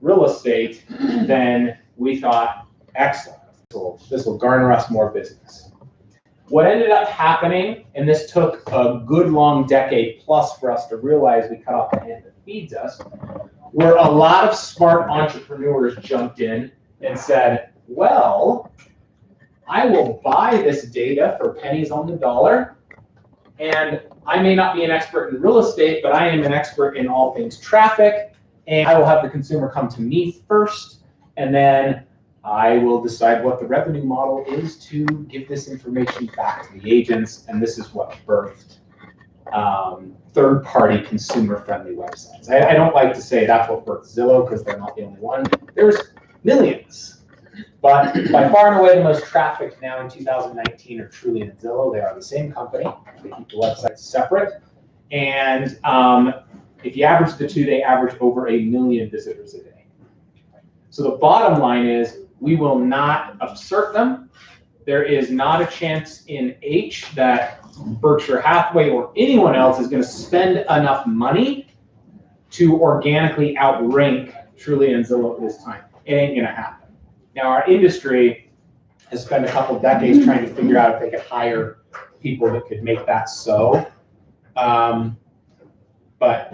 real estate, then we thought, excellent, this will garner us more business. What ended up happening, and this took a good long decade plus for us to realize we cut off the hand that feeds us, where a lot of smart entrepreneurs jumped in and said, well, I will buy this data for pennies on the dollar, and I may not be an expert in real estate, but I am an expert in all things traffic, and I will have the consumer come to me first, and then I will decide what the revenue model is to give this information back to the agents, and this is what birthed third-party consumer-friendly websites. I don't like to say that's what birthed Zillow, because they're not the only one. There's millions. But by far and away, the most trafficked now in 2019 are Truly and Zillow. They are the same company. They keep the websites separate. And if you average the two, they average over 1 million visitors a day. So the bottom line is we will not assert them. There is not a chance in H that Berkshire Hathaway or anyone else is going to spend enough money to organically outrank Truly and Zillow at this time. It ain't going to happen. Now, our industry has spent a couple decades trying to figure out if they could hire people that could make that so. But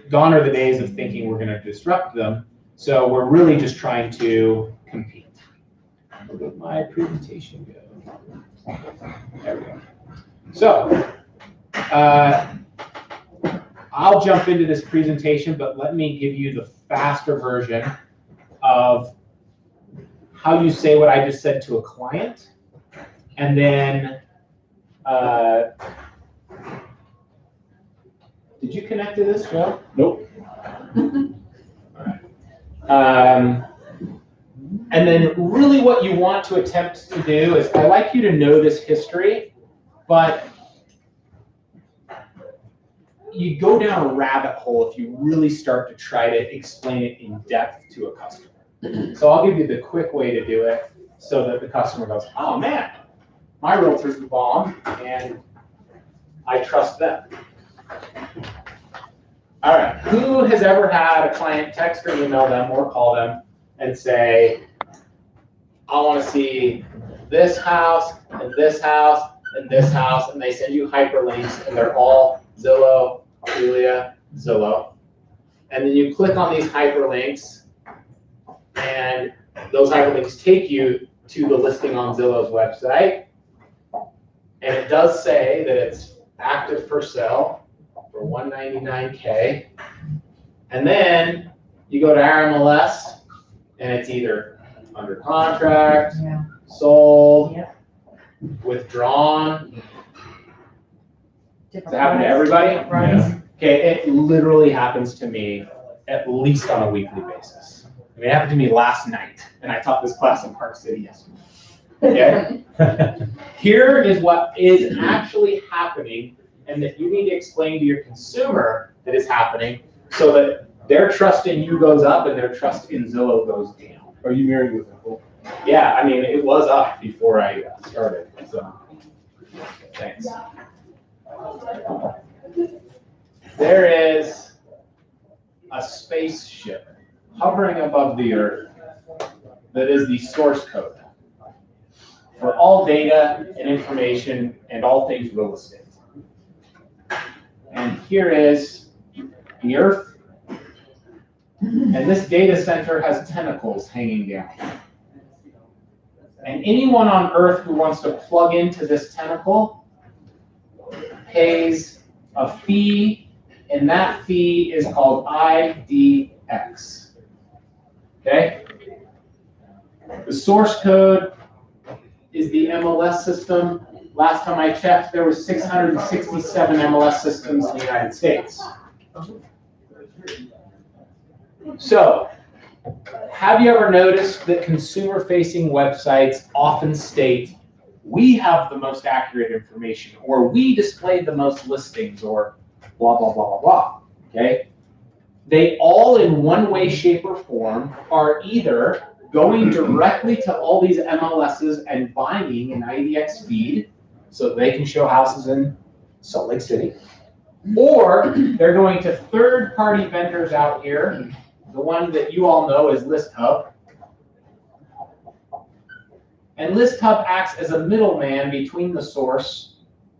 gone are the days of thinking we're going to disrupt them. So we're really just trying to compete. Where did my presentation go? There we go. So I'll jump into this presentation, but let me give you the faster version of how you say what I just said to a client, and then did you connect to this, Joe? Nope. All right. And then really what you want to attempt to do is, I like you to know this history, but you go down a rabbit hole if you really start to try to explain it in depth to a customer. So I'll give you the quick way to do it so that the customer goes, oh man, my realtor's the bomb and I trust them. All right, who has ever had a client text or email them or call them and say, I want to see this house and this house and this house, and they send you hyperlinks and they're all Zillow, Julia, Zillow. And then you click on these hyperlinks and those hyperlinks take you to the listing on Zillow's website. And it does say that it's active for sale for $199K. And then you go to our MLS and it's either under contract, sold, withdrawn. Does it happen to everybody? Yeah. Okay, it literally happens to me at least on a weekly basis. I mean, it happened to me last night, and I taught this class in Park City yesterday. Okay? Here is what is actually happening, and that you need to explain to your consumer that is happening so that their trust in you goes up and their trust in Zillow goes down. Are you married with Nicole? Yeah, I mean, it was up before I started, so thanks. There is a spaceship hovering above the Earth that is the source code for all data and information and all things real estate. And here is the Earth. And this data center has tentacles hanging down. And anyone on Earth who wants to plug into this tentacle pays a fee, and that fee is called IDX. Okay? The source code is the MLS system. Last time I checked, there were 667 MLS systems in the United States. So, have you ever noticed that consumer-facing websites often state, we have the most accurate information, or we display the most listings, or blah, blah, blah, blah, blah, okay? They all, in one way, shape, or form, are either going directly to all these MLSs and buying an IDX feed so they can show houses in Salt Lake City, or they're going to third-party vendors out here The one that you all know is List Hub. And List Hub acts as a middleman between the source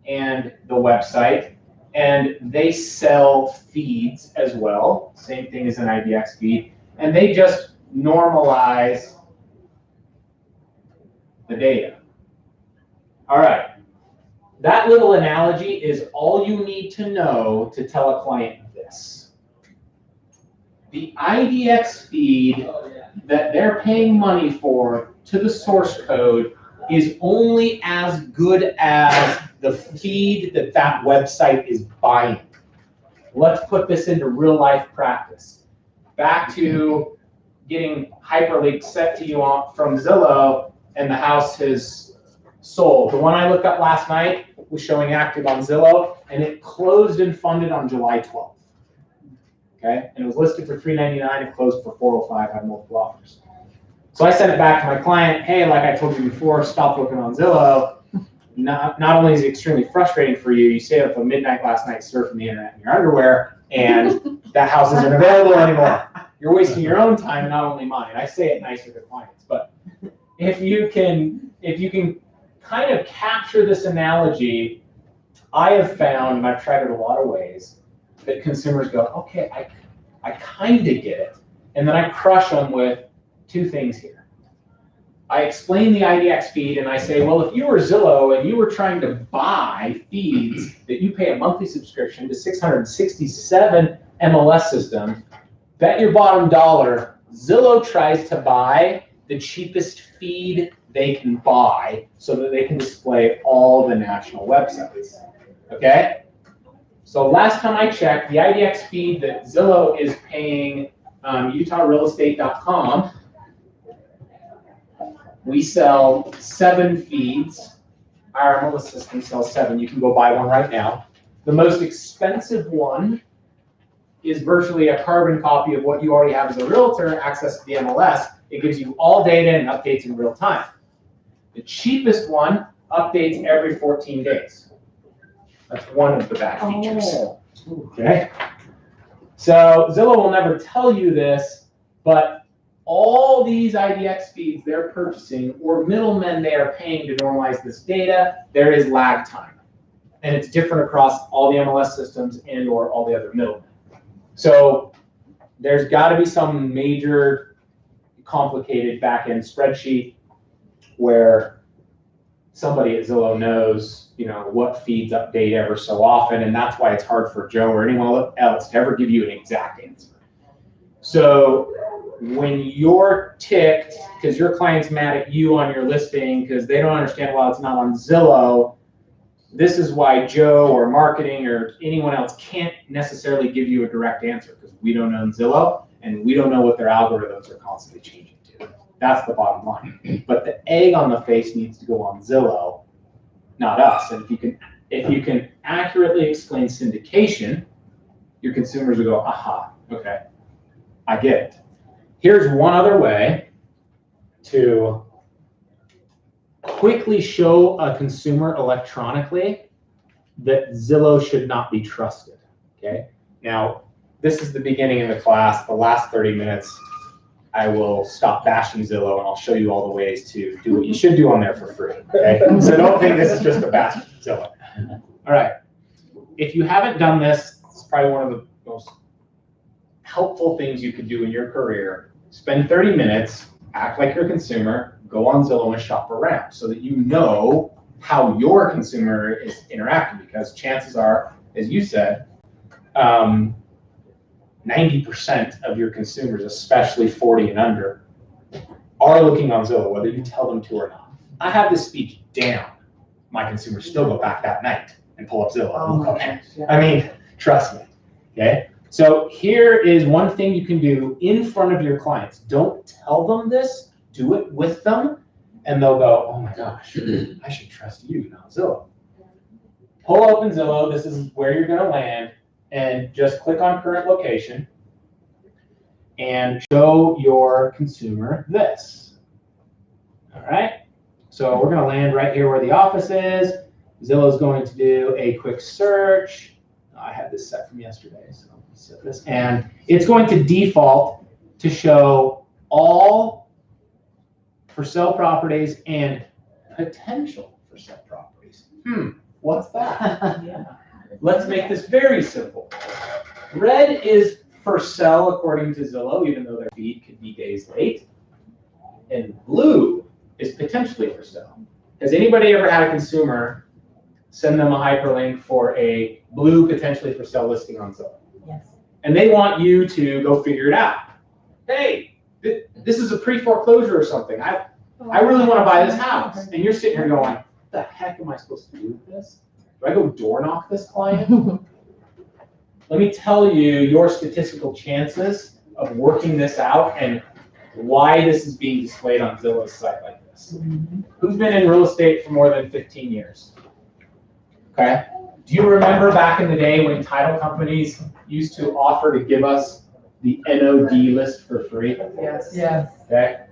and the website. And they sell feeds as well. Same thing as an IDX feed. And they just normalize the data. All right. That little analogy is all you need to know to tell a client this. The IDX feed that they're paying money for to the source code is only as good as the feed that that website is buying. Let's put this into real life practice. Back to getting hyperlinks sent to you from Zillow and the house has sold. The one I looked up last night was showing active on Zillow, and it closed and funded on July 12th. Okay, and it was listed for $399. It closed for $405. Had multiple offers. So I sent it back to my client. Hey, like I told you before, stop looking on Zillow. Not only is it extremely frustrating for you, you stayed up till midnight last night surfing the internet in your underwear, and that house isn't available anymore. You're wasting your own time, not only mine. I say it nicer to clients, but if you can kind of capture this analogy, I have found, and I've tried it a lot of ways, that consumers go, okay, I kind of get it. And then I crush them with two things here. I explain the IDX feed and I say, well, if you were Zillow and you were trying to buy feeds that you pay a monthly subscription to 667 MLS systems, bet your bottom dollar, Zillow tries to buy the cheapest feed they can buy so that they can display all the national websites, okay? So last time I checked, the IDX feed that Zillow is paying UtahRealEstate.com, we sell 7 feeds. Our MLS system sells 7. You can go buy one right now. The most expensive one is virtually a carbon copy of what you already have as a realtor, access to the MLS. It gives you all data and updates in real time. The cheapest one updates every 14 days. That's one of the bad features. Okay. So Zillow will never tell you this, but all these IDX feeds they're purchasing or middlemen they are paying to normalize this data, there is lag time. And it's different across all the MLS systems and or all the other middlemen. So there's got to be some major complicated back-end spreadsheet where somebody at Zillow knows, what feeds update ever so often, and that's why it's hard for Joe or anyone else to ever give you an exact answer. So when you're ticked because your client's mad at you on your listing because they don't understand why it's not on Zillow, this is why Joe or marketing or anyone else can't necessarily give you a direct answer because we don't own Zillow and we don't know what their algorithms are constantly changing to. That's the bottom line. But the egg on the face needs to go on Zillow, not us. And if you can accurately explain syndication, your consumers will go, aha, okay, I get it. Here's one other way to quickly show a consumer electronically that Zillow should not be trusted, okay? Now, this is the beginning of the class. The last 30 minutes, I will stop bashing Zillow and I'll show you all the ways to do what you should do on there for free, okay? So don't think this is just a bash Zillow. All right, if you haven't done this, it's probably one of the most helpful things you could do in your career. Spend 30 minutes, act like you're a consumer, go on Zillow and shop around so that you know how your consumer is interacting, because chances are, as you said, 90% of your consumers, especially 40 and under, are looking on Zillow, whether you tell them to or not. I have this speech down. My consumers still go back that night and pull up Zillow and look on there. I mean, trust me, okay? So here is one thing you can do in front of your clients. Don't tell them this, do it with them, and they'll go, oh my gosh, I should trust you, not Zillow. Pull open Zillow, this is where you're gonna land, and just click on current location and show your consumer this. All right, so we're gonna land right here where the office is. Zillow's going to do a quick search. I had this set from yesterday, so let me set this. And it's going to default to show all for sale properties and potential for sale properties. What's that? Yeah. Let's make this very simple. Red is for sale according to Zillow, even though their feed could be days late. And blue is potentially for sale. Has anybody ever had a consumer send them a hyperlink for a blue potentially for sale listing on Zillow? Yes. And they want you to go figure it out. Hey, this is a pre-foreclosure or something. I really want to buy this house. And you're sitting here going, what the heck am I supposed to do with this? Do I go door knock this client? Let me tell you your statistical chances of working this out and why this is being displayed on Zillow's site like this. Who's been in real estate for more than 15 years? Okay. Do you remember back in the day when title companies used to offer to give us the NOD list for free? Yes. Yes. Okay.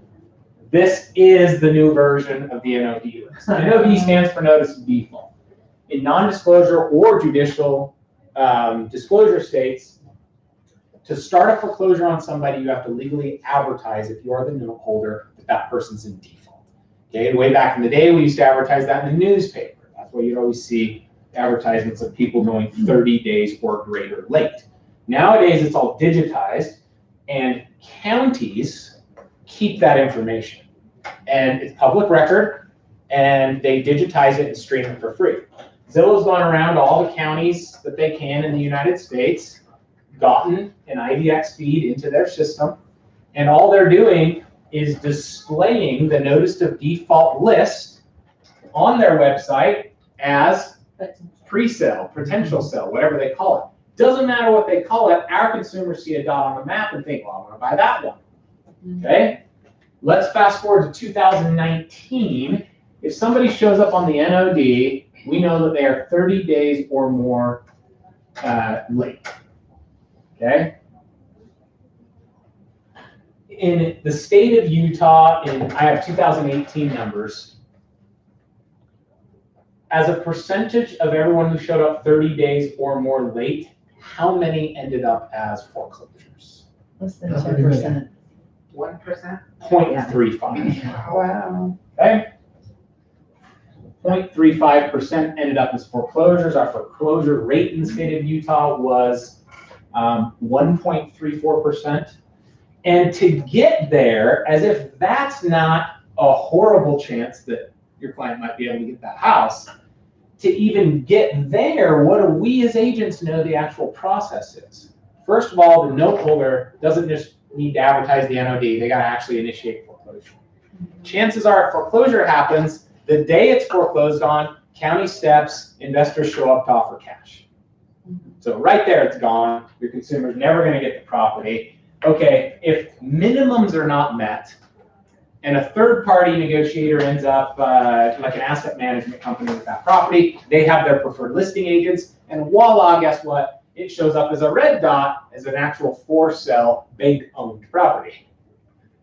This is the new version of the NOD list. NOD stands for notice of default. In non-disclosure or judicial disclosure states, to start a foreclosure on somebody, you have to legally advertise if you are the note holder that that person's in default. Okay, way back in the day, we used to advertise that in the newspaper. That's why you'd always see advertisements of people going 30 days or greater late. Nowadays, it's all digitized, and counties keep that information. And it's public record, and they digitize it and stream it for free. Zillow's gone around to all the counties that they can in the United States, gotten an IDX feed into their system, and all they're doing is displaying the notice of default list on their website as pre-sale, potential sale, whatever they call it. Doesn't matter what they call it, our consumers see a dot on the map and think, well, I want to buy that one. Okay? Let's fast forward to 2019. If somebody shows up on the NOD, we know that they are 30 days or more late. Okay? In the state of Utah, I have 2018 numbers. As a percentage of everyone who showed up 30 days or more late, how many ended up as foreclosures? Less than 10%. 1%? 0.35. Wow. Okay? 0.35% ended up as foreclosures. Our foreclosure rate in the state of Utah was 1.34%. And to get there, as if that's not a horrible chance that your client might be able to get that house, to even get there, what do we as agents know the actual process is? First of all, the note holder doesn't just need to advertise the NOD, they got to actually initiate foreclosure. Chances are if foreclosure happens, the day it's foreclosed on, county steps, investors show up to offer cash. So right there, it's gone. Your consumer's never going to get the property. Okay, if minimums are not met, and a third-party negotiator ends up like an asset management company with that property, they have their preferred listing agents, and voila, guess what? It shows up as a red dot as an actual for-sale bank-owned property.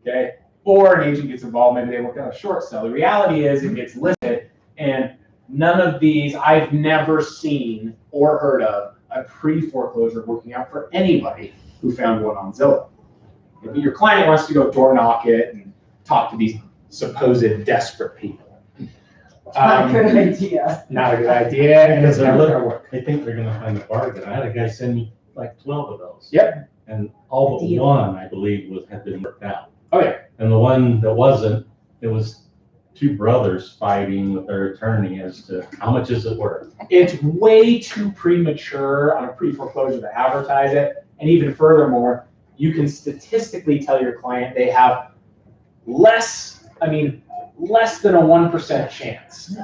Okay, or an agent gets involved, maybe they work on a short sale. The reality is it gets listed, and none of these, I've never seen or heard of a pre-foreclosure working out for anybody who found one on Zillow. If your client wants to go door knock it and talk to these supposed desperate people. Not a good idea. Not a good idea, and it's Because never gonna work. they think they're gonna find a bargain. I had a guy send me like 12 of those. Yep. And all but Deal. one, I believe, had been worked out. Oh yeah. And the one that wasn't, it was two brothers fighting with their attorney as to how much is it worth. It's way too premature on a pre-foreclosure to advertise it, and even furthermore, you can statistically tell your client they have less than a 1% chance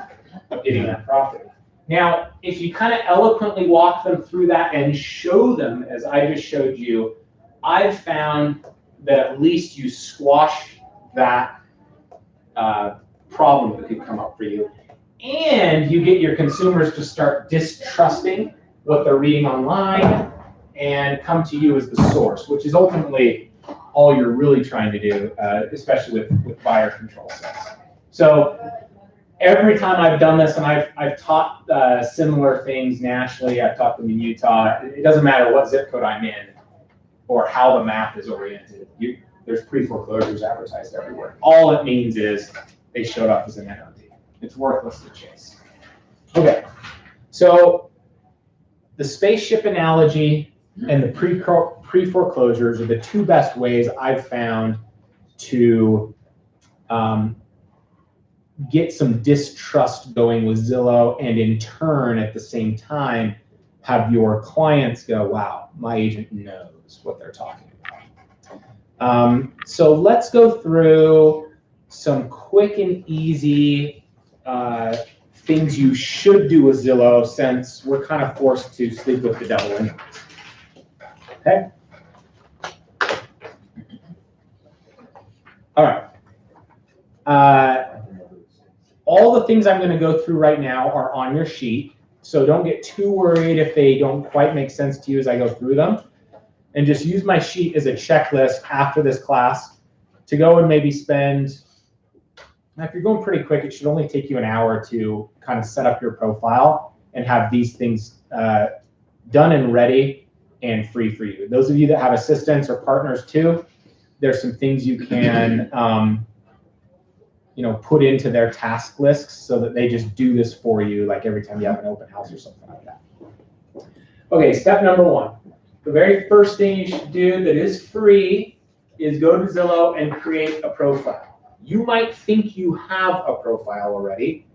of getting that property. Now, if you kind of eloquently walk them through that and show them, as I just showed you, I've found that at least you squash that problem that could come up for you. And you get your consumers to start distrusting what they're reading online and come to you as the source, which is ultimately all you're really trying to do, especially with buyer control sales. So every time I've done this, and I've taught similar things nationally, I've taught them in Utah, it doesn't matter what zip code I'm in or how the map is oriented. there's pre-foreclosures advertised everywhere. All it means is they showed up as an NOD. It's worthless to chase. Okay, so the spaceship analogy and the pre-foreclosures are the two best ways I've found to get some distrust going with Zillow, and in turn, at the same time, have your clients go, wow, my agent knows what they're talking about. So let's go through some quick and easy things you should do with Zillow, since we're kind of forced to sleep with the devil anyways. Okay? All right. All the things I'm going to go through right now are on your sheet, so don't get too worried if they don't quite make sense to you as I go through them. And just use my sheet as a checklist after this class to go and maybe spend, now if you're going pretty quick, it should only take you an hour to kind of set up your profile and have these things done and ready and free for you. Those of you that have assistants or partners too, there's some things you can put into their task lists so that they just do this for you, like every time you have an open house or something like that. Okay, step number one. The very first thing you should do that is free is go to Zillow and create a profile. You might think you have a profile already,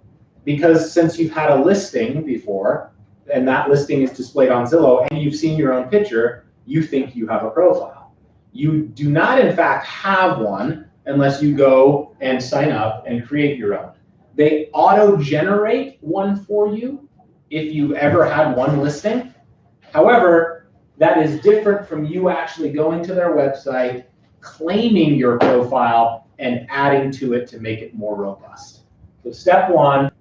because since you've had a listing before, and that listing is displayed on Zillow, and you've seen your own picture, you think you have a profile. You do not, in fact, have one unless you go and sign up and create your own. They auto-generate one for you if you've ever had one listing. However, that is different from you actually going to their website, claiming your profile, and adding to it to make it more robust. So step one,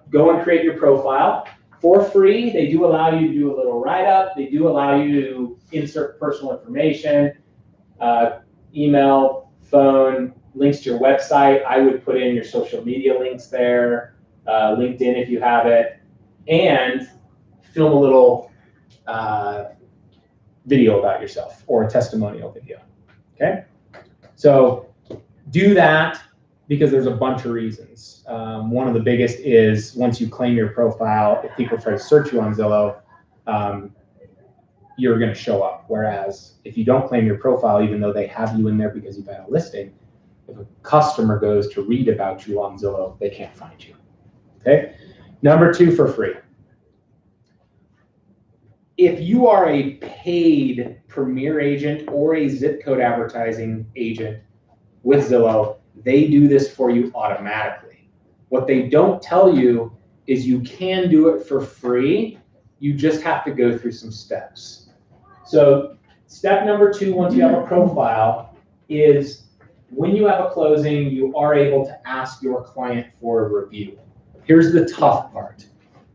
go and create your profile. For free, they do allow you to do a little write-up. They do allow you to insert personal information, email, phone, links to your website. I would put in your social media links there, LinkedIn if you have it, and film a little video about yourself or a testimonial video. Okay? So do that because there's a bunch of reasons. One of the biggest is once you claim your profile, if people try to search you on Zillow, you're going to show up. Whereas if you don't claim your profile, even though they have you in there because you've had a listing, if a customer goes to read about you on Zillow, they can't find you. Okay? Number two, for free. If you are a paid Premier agent or a zip code advertising agent with Zillow, they do this for you automatically. What they don't tell you is you can do it for free. You just have to go through some steps. So step number two, once you have a profile, is when you have a closing, you are able to ask your client for a review. Here's the tough part.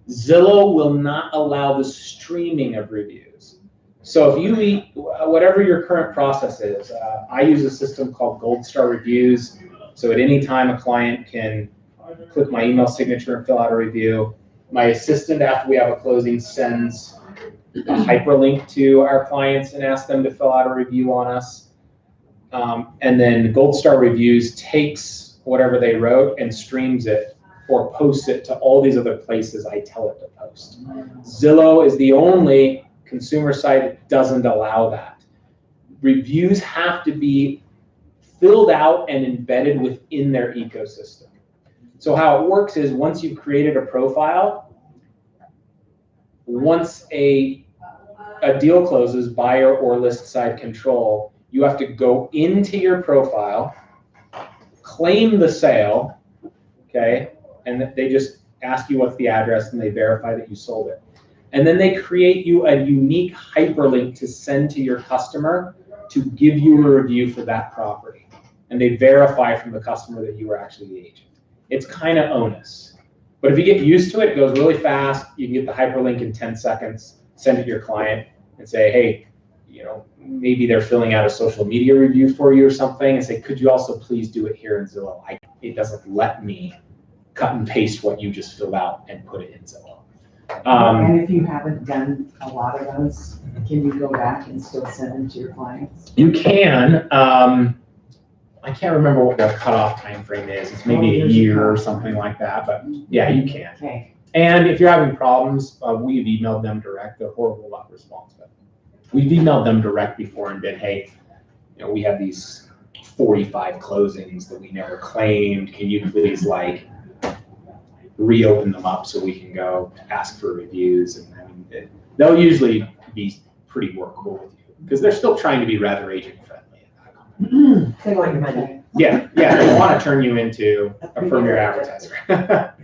Zillow will not allow the streaming of reviews. So if you whatever your current process is, I use a system called Gold Star Reviews. So at any time a client can click my email signature and fill out a review. My assistant, after we have a closing, sends a hyperlink to our clients and asks them to fill out a review on us. And then Gold Star Reviews takes whatever they wrote and streams it or posts it to all these other places I tell it to post. Zillow is the only consumer site that doesn't allow that. Reviews have to be filled out and embedded within their ecosystem. So how it works is once you've created a profile, once a deal closes, buyer or list side control, you have to go into your profile, claim the sale, okay, and they just ask you what's the address and they verify that you sold it. And then they create you a unique hyperlink to send to your customer to give you a review for that property. And they verify from the customer that you were actually the agent. It's kind of onus. But if you get used to it, it goes really fast. You can get the hyperlink in 10 seconds, send it to your client and say, hey, maybe they're filling out a social media review for you or something, and say, could you also please do it here in Zillow? It doesn't let me cut and paste what you just filled out and put it in Zillow. And if you haven't done a lot of those, can you go back and still send them to your clients? You can. I can't remember what the cutoff time frame is. It's maybe a year or something like that, but yeah, you can. Okay. And if you're having problems, we've emailed them direct. They're horrible about response, but we've emailed them direct before and been, hey, we have these 45 closings that we never claimed. Can you please reopen them up so we can go ask for reviews? And they'll usually be pretty workable with you because they're still trying to be rather agent friendly. They want your money. Yeah, they want to turn you into a premier advertiser.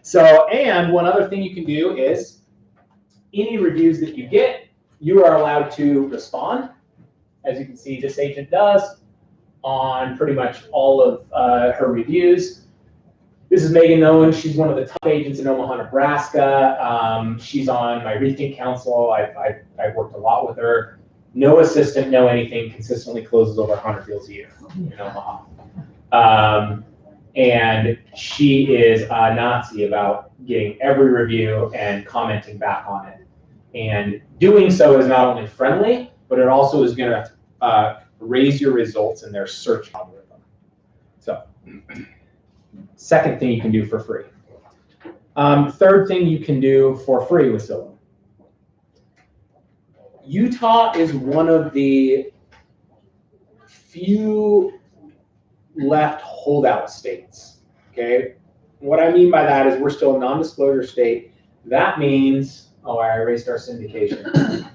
So, and one other thing you can do is any reviews that you get, you are allowed to respond. As you can see, this agent does on pretty much all of her reviews. This is Megan Owen. She's one of the top agents in Omaha, Nebraska. She's on my Rethink Council. I've worked a lot with her. No assistant, no anything, consistently closes over 100 deals a year in Omaha. And she is a Nazi about getting every review and commenting back on it. And doing so is not only friendly, but it also is going to raise your results in their search algorithm. So, second thing you can do for free. Third thing you can do for free with Zillow. Utah is one of the few left holdout states, okay? What I mean by that is we're still a non-disclosure state. That means, I erased our syndication.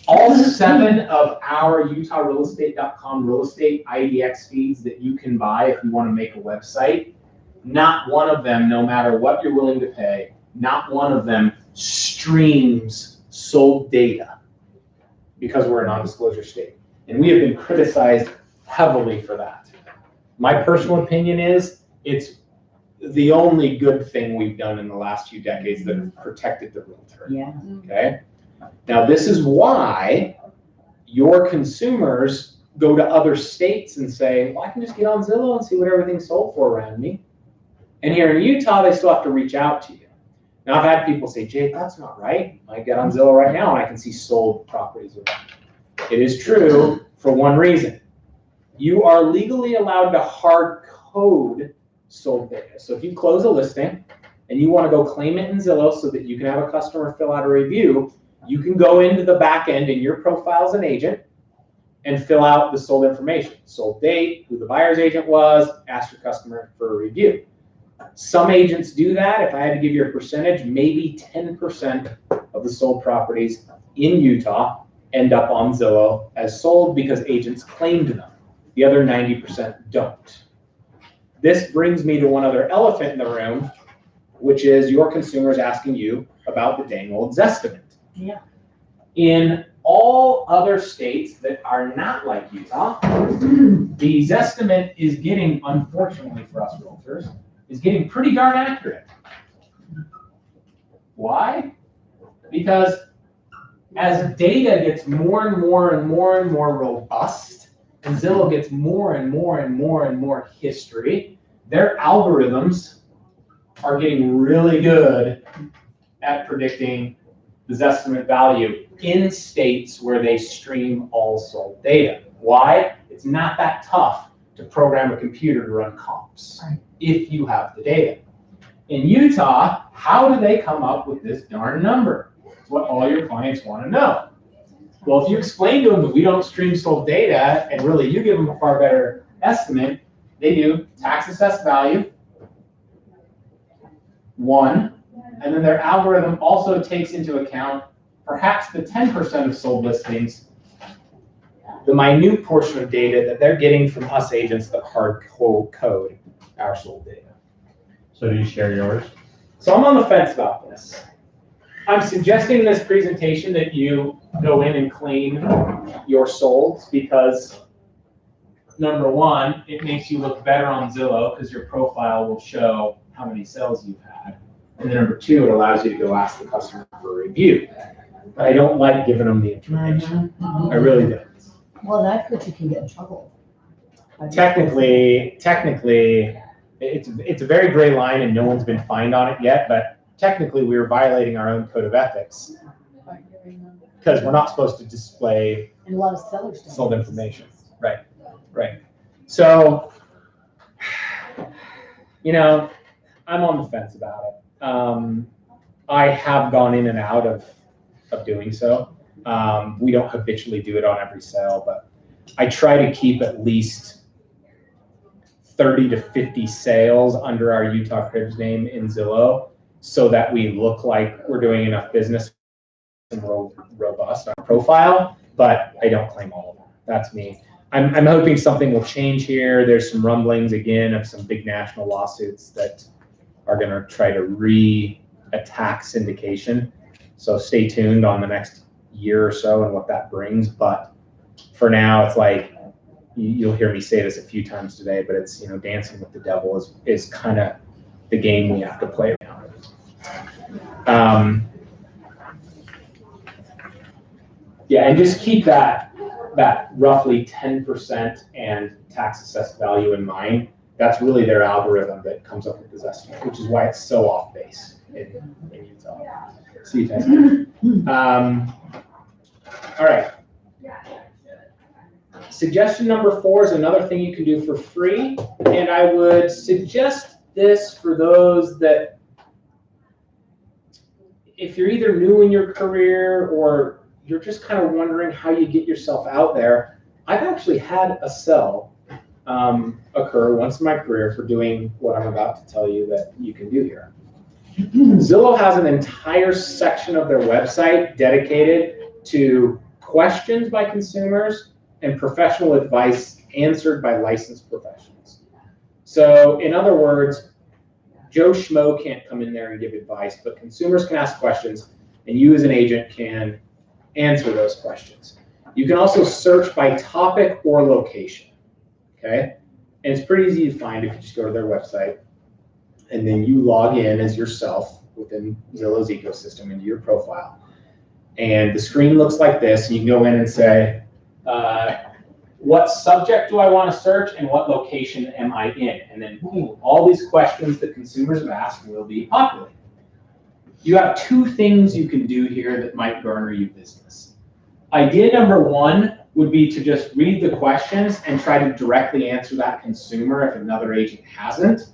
All 7 of our UtahRealEstate.com real estate IDX feeds that you can buy if you want to make a website, not one of them, no matter what you're willing to pay, not one of them streams sold data because we're a non-disclosure state. And we have been criticized heavily for that. My personal opinion is it's the only good thing we've done in the last few decades that have protected the realtor. Yeah. Okay. Now, this is why your consumers go to other states and say, well, I can just get on Zillow and see what everything's sold for around me. And here in Utah, they still have to reach out to you. Now, I've had people say, Jake, that's not right. I get on Zillow right now and I can see sold properties around. It is true for one reason. You are legally allowed to hard code sold data. So if you close a listing and you want to go claim it in Zillow so that you can have a customer fill out a review, you can go into the back end in your profile as an agent and fill out the sold information. Sold date, who the buyer's agent was, ask your customer for a review. Some agents do that. If I had to give you a percentage, maybe 10% of the sold properties in Utah end up on Zillow as sold because agents claimed them. The other 90% don't. This brings me to one other elephant in the room, which is your consumers asking you about the dang old Zestimate. Yeah. In all other states that are not like Utah, the Zestimate is getting, unfortunately for us realtors, is getting pretty darn accurate. Why? Because as data gets more and more and more and more robust, and Zillow gets more and more and more and more history, their algorithms are getting really good at predicting the Zestimate value in states where they stream all sold data. Why? It's not that tough to program a computer to run comps if you have the data. In Utah, how do they come up with this darn number? It's what all your clients want to know. Well, if you explain to them that we don't stream sold data and really you give them a far better estimate, they do tax assessed value, 1, and then their algorithm also takes into account perhaps the 10% of sold listings, the minute portion of data that they're getting from us agents that hard code our sold data. So do you share yours? So I'm on the fence about this. I'm suggesting in this presentation that you go in and claim your solds because, number one, it makes you look better on Zillow because your profile will show how many sales you've had. And then number 2, it allows you to go ask the customer for a review. But I don't like giving them the information. I really don't. Well, that's what you can get in trouble. Technically, it's a very gray line and no one's been fined on it yet, but technically we were violating our own code of ethics because we're not supposed to display And a lot of sellers don't. sold information. Right. So, you know, I'm on the fence about it. I have gone in and out of doing so. We don't habitually do it on every sale, but I try to keep at least 30 to 50 sales under our Utah Cribs name in Zillow so that we look like we're doing enough business and we're robust on our profile, but I don't claim all of them. That's me. I'm hoping something will change here. There's some rumblings again of some big national lawsuits that are going to try to re-attack syndication. So stay tuned on the next year or so and what that brings. But for now, it's like, you'll hear me say this a few times today, but it's, you know, dancing with the devil is kind of the game we have to play now. Yeah, and just keep that roughly 10% and tax assessed value in mind. That's really their algorithm that comes up with this estimate, which is why it's so off base in Utah. See you guys. All right. Suggestion number 4 is another thing you can do for free, and I would suggest this for those that, if you're either new in your career or you're just kind of wondering how you get yourself out there. I've actually had a sell occur once in my career for doing what I'm about to tell you that you can do here. Zillow has an entire section of their website dedicated to questions by consumers and professional advice answered by licensed professionals. So in other words, Joe Schmo can't come in there and give advice, but consumers can ask questions and you as an agent can answer those questions. You can also search by topic or location, okay? And it's pretty easy to find if you just go to their website and then you log in as yourself within Zillow's ecosystem into your profile. And the screen looks like this. You can go in and say, what subject do I want to search and what location am I in? And then boom, all these questions that consumers have asked will be populated. You have 2 things you can do here that might garner you business. Idea number 1 would be to just read the questions and try to directly answer that consumer if another agent hasn't.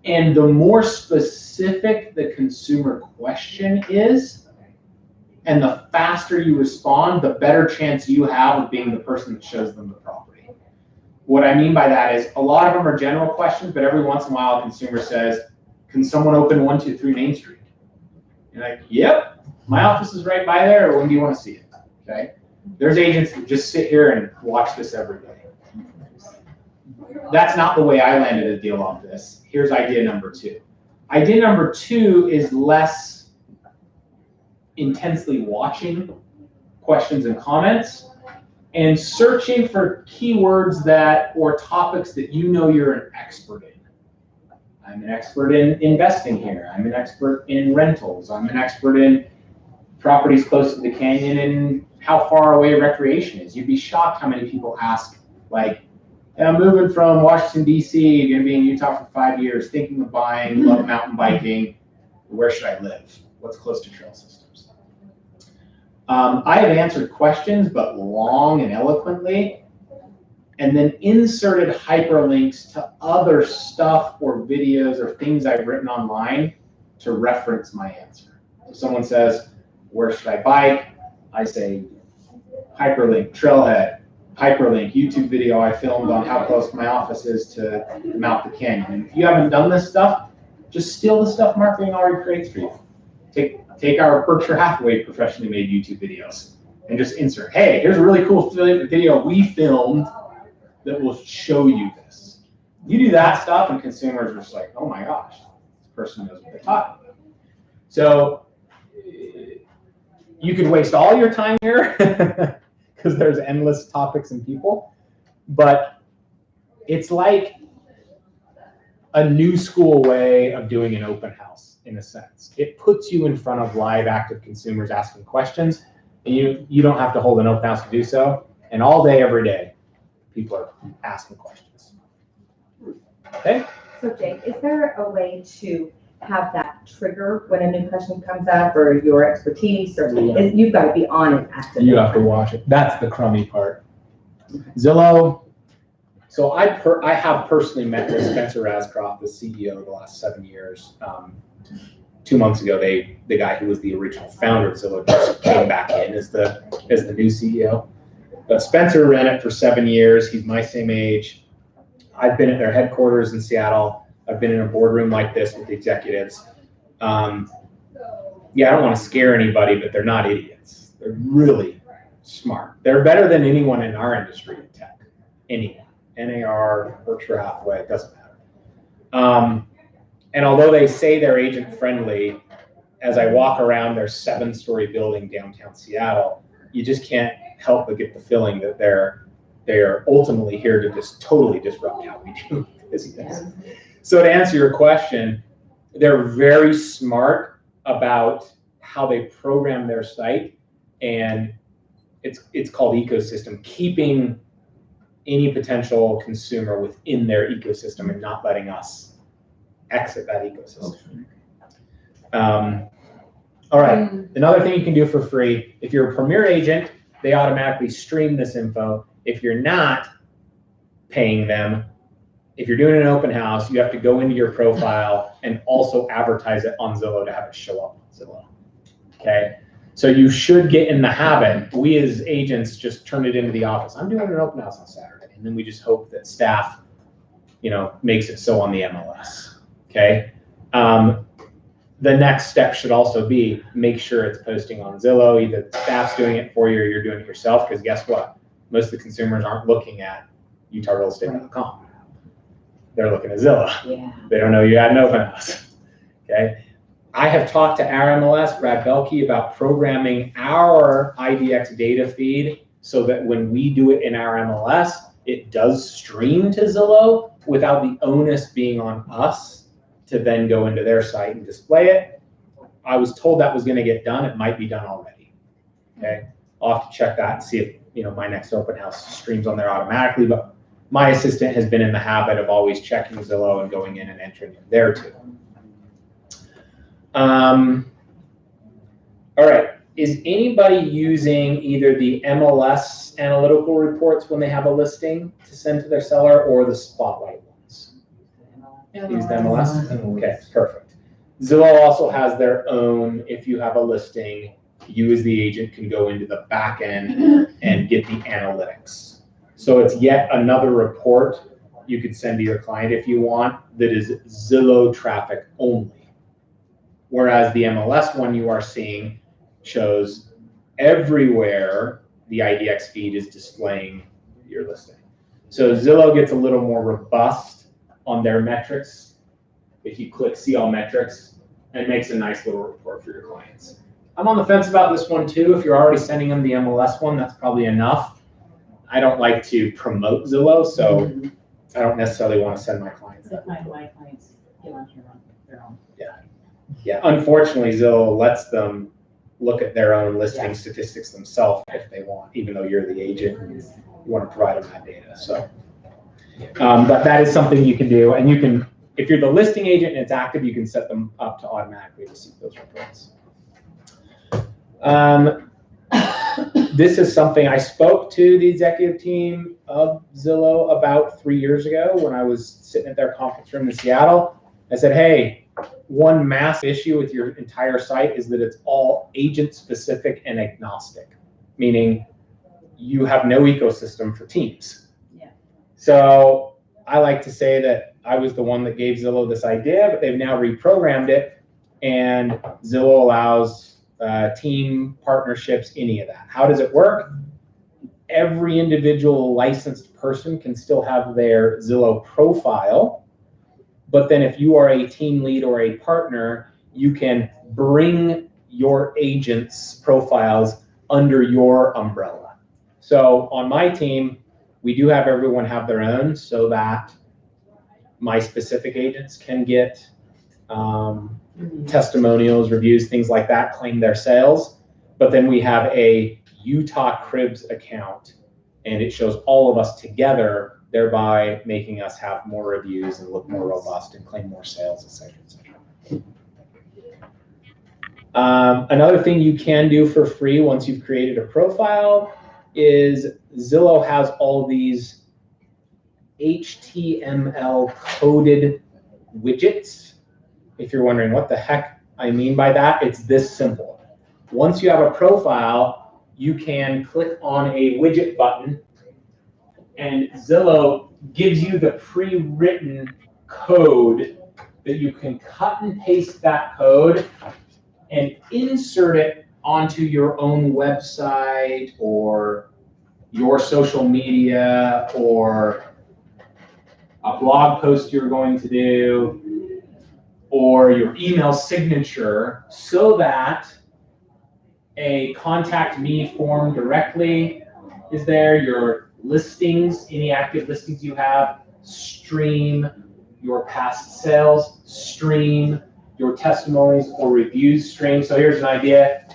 And the more specific the consumer question is, and the faster you respond, the better chance you have of being the person that shows them the property. What I mean by that is a lot of them are general questions, but every once in a while a consumer says, can someone open 123 Main Street? You're like, yep, my office is right by there, or when do you want to see it? Okay. There's agents that just sit here and watch this every day. That's not the way I landed a deal on this. Here's idea number 2. Idea number 2 is less intensely watching questions and comments and searching for keywords that or topics that you know you're an expert in. I'm an expert in investing here. I'm an expert in rentals. I'm an expert in properties close to the canyon and how far away recreation is. You'd be shocked how many people ask, like, hey, I'm moving from Washington, D.C., going to be in Utah for 5 years, thinking of buying, love mountain biking. Where should I live? What's close to trail systems? I have answered questions, but long and eloquently, and then inserted hyperlinks to other stuff or videos or things I've written online to reference my answer. So someone says, where should I bike? I say, hyperlink, trailhead, hyperlink, YouTube video I filmed on how close my office is to Mount the Canyon. And if you haven't done this stuff, just steal the stuff marketing already creates for you. Take our Berkshire Hathaway professionally made YouTube videos and just insert, hey, here's a really cool video we filmed that will show you this. You do that stuff and consumers are just like, oh my gosh, this person knows what they're talking about. So you could waste all your time here because there's endless topics and people, but it's like a new school way of doing an open house in a sense. It puts you in front of live active consumers asking questions, and you don't have to hold an open house to do so. And all day, every day, people are asking questions. Okay? So Jake, is there a way to have that trigger when a new question comes up or your expertise, or you've got to be on it actively? You have to watch it. That's the crummy part. Zillow, So I have personally met with Spencer Rascroft, the CEO, the last 7 years. 2 months ago, the guy who was the original founder of Zillow just came back in as the new CEO. But Spencer ran it for 7 years. He's my same age. I've been at their headquarters in Seattle. I've been in a boardroom like this with the executives. Yeah, I don't want to scare anybody, but they're not idiots. They're really smart. They're better than anyone in our industry in tech. Anyone. NAR, Berkshire Hathaway, it doesn't matter. And although they say they're agent friendly, as I walk around their 7-story building downtown Seattle, you just can't help but get the feeling that they're ultimately here to just totally disrupt how we do business. So to answer your question, they're very smart about how they program their site, and it's called ecosystem, keeping any potential consumer within their ecosystem and not letting us exit that ecosystem. All right, another thing you can do for free, if you're a Premier agent, they automatically stream this info. If you're not paying them, if you're doing an open house, you have to go into your profile and also advertise it on Zillow to have it show up on Zillow. Okay, so you should get in the habit. We as agents just turn it into the office. I'm doing an open house on Saturday, and then we just hope that staff, makes it so on the MLS. Okay. The next step should also be make sure it's posting on Zillow. Either the staff's doing it for you or you're doing it yourself, because guess what? Most of the consumers aren't looking at utahrealestate.com. They're looking at Zillow. Yeah. They don't know you had an open house. Okay. I have talked to our MLS, Brad Belke, about programming our IDX data feed so that when we do it in our MLS, it does stream to Zillow without the onus being on us to then go into their site and display it. I was told that was going to get done. It might be done already. Okay, I'll have to check that and see if my next open house streams on there automatically. But my assistant has been in the habit of always checking Zillow and going in and entering it there too. All right. Is anybody using either the MLS analytical reports when they have a listing to send to their seller, or the Spotlight ones? Use the MLS? Okay, perfect. Zillow also has their own. If you have a listing, you as the agent can go into the back end and get the analytics. So it's yet another report you could send to your client if you want that is Zillow traffic only. Whereas the MLS one you are seeing shows everywhere the IDX feed is displaying your listing. So Zillow gets a little more robust on their metrics. If you click see all metrics, it makes a nice little report for your clients. I'm on the fence about this one too. If you're already sending them the MLS one, that's probably enough. I don't like to promote Zillow, so I don't necessarily want to send my clients that. My clients get on here on their own. Yeah, unfortunately, Zillow lets them look at their own listing statistics themselves if they want, even though you're the agent and you want to provide them that data. So, but that is something you can do, and you can, if you're the listing agent and it's active, you can set them up to automatically receive those reports. This is something I spoke to the executive team of Zillow about 3 years ago when I was sitting at their conference room in Seattle. I said, hey, one massive issue with your entire site is that it's all agent specific and agnostic, meaning you have no ecosystem for teams. Yeah. So I like to say that I was the one that gave Zillow this idea, but they've now reprogrammed it, and Zillow allows team partnerships, any of that. How does it work? Every individual licensed person can still have their Zillow profile, but then if you are a team lead or a partner, you can bring your agents' profiles under your umbrella. So on my team, we do have everyone have their own so that my specific agents can get testimonials, reviews, things like that, claim their sales. But then we have a Utah Cribs account, and it shows all of us together, thereby making us have more reviews and look more robust and claim more sales, et cetera, et cetera. Another thing you can do for free once you've created a profile is Zillow has all these HTML coded widgets. If you're wondering what the heck I mean by that, it's this simple. Once you have a profile, you can click on a widget button, and Zillow gives you the pre-written code that you can cut and paste that code and insert it onto your own website or your social media or a blog post you're going to do or your email signature, so that a contact me form directly is there, your listings, any active listings you have, stream your past sales, stream your testimonies or reviews, stream. So here's an idea: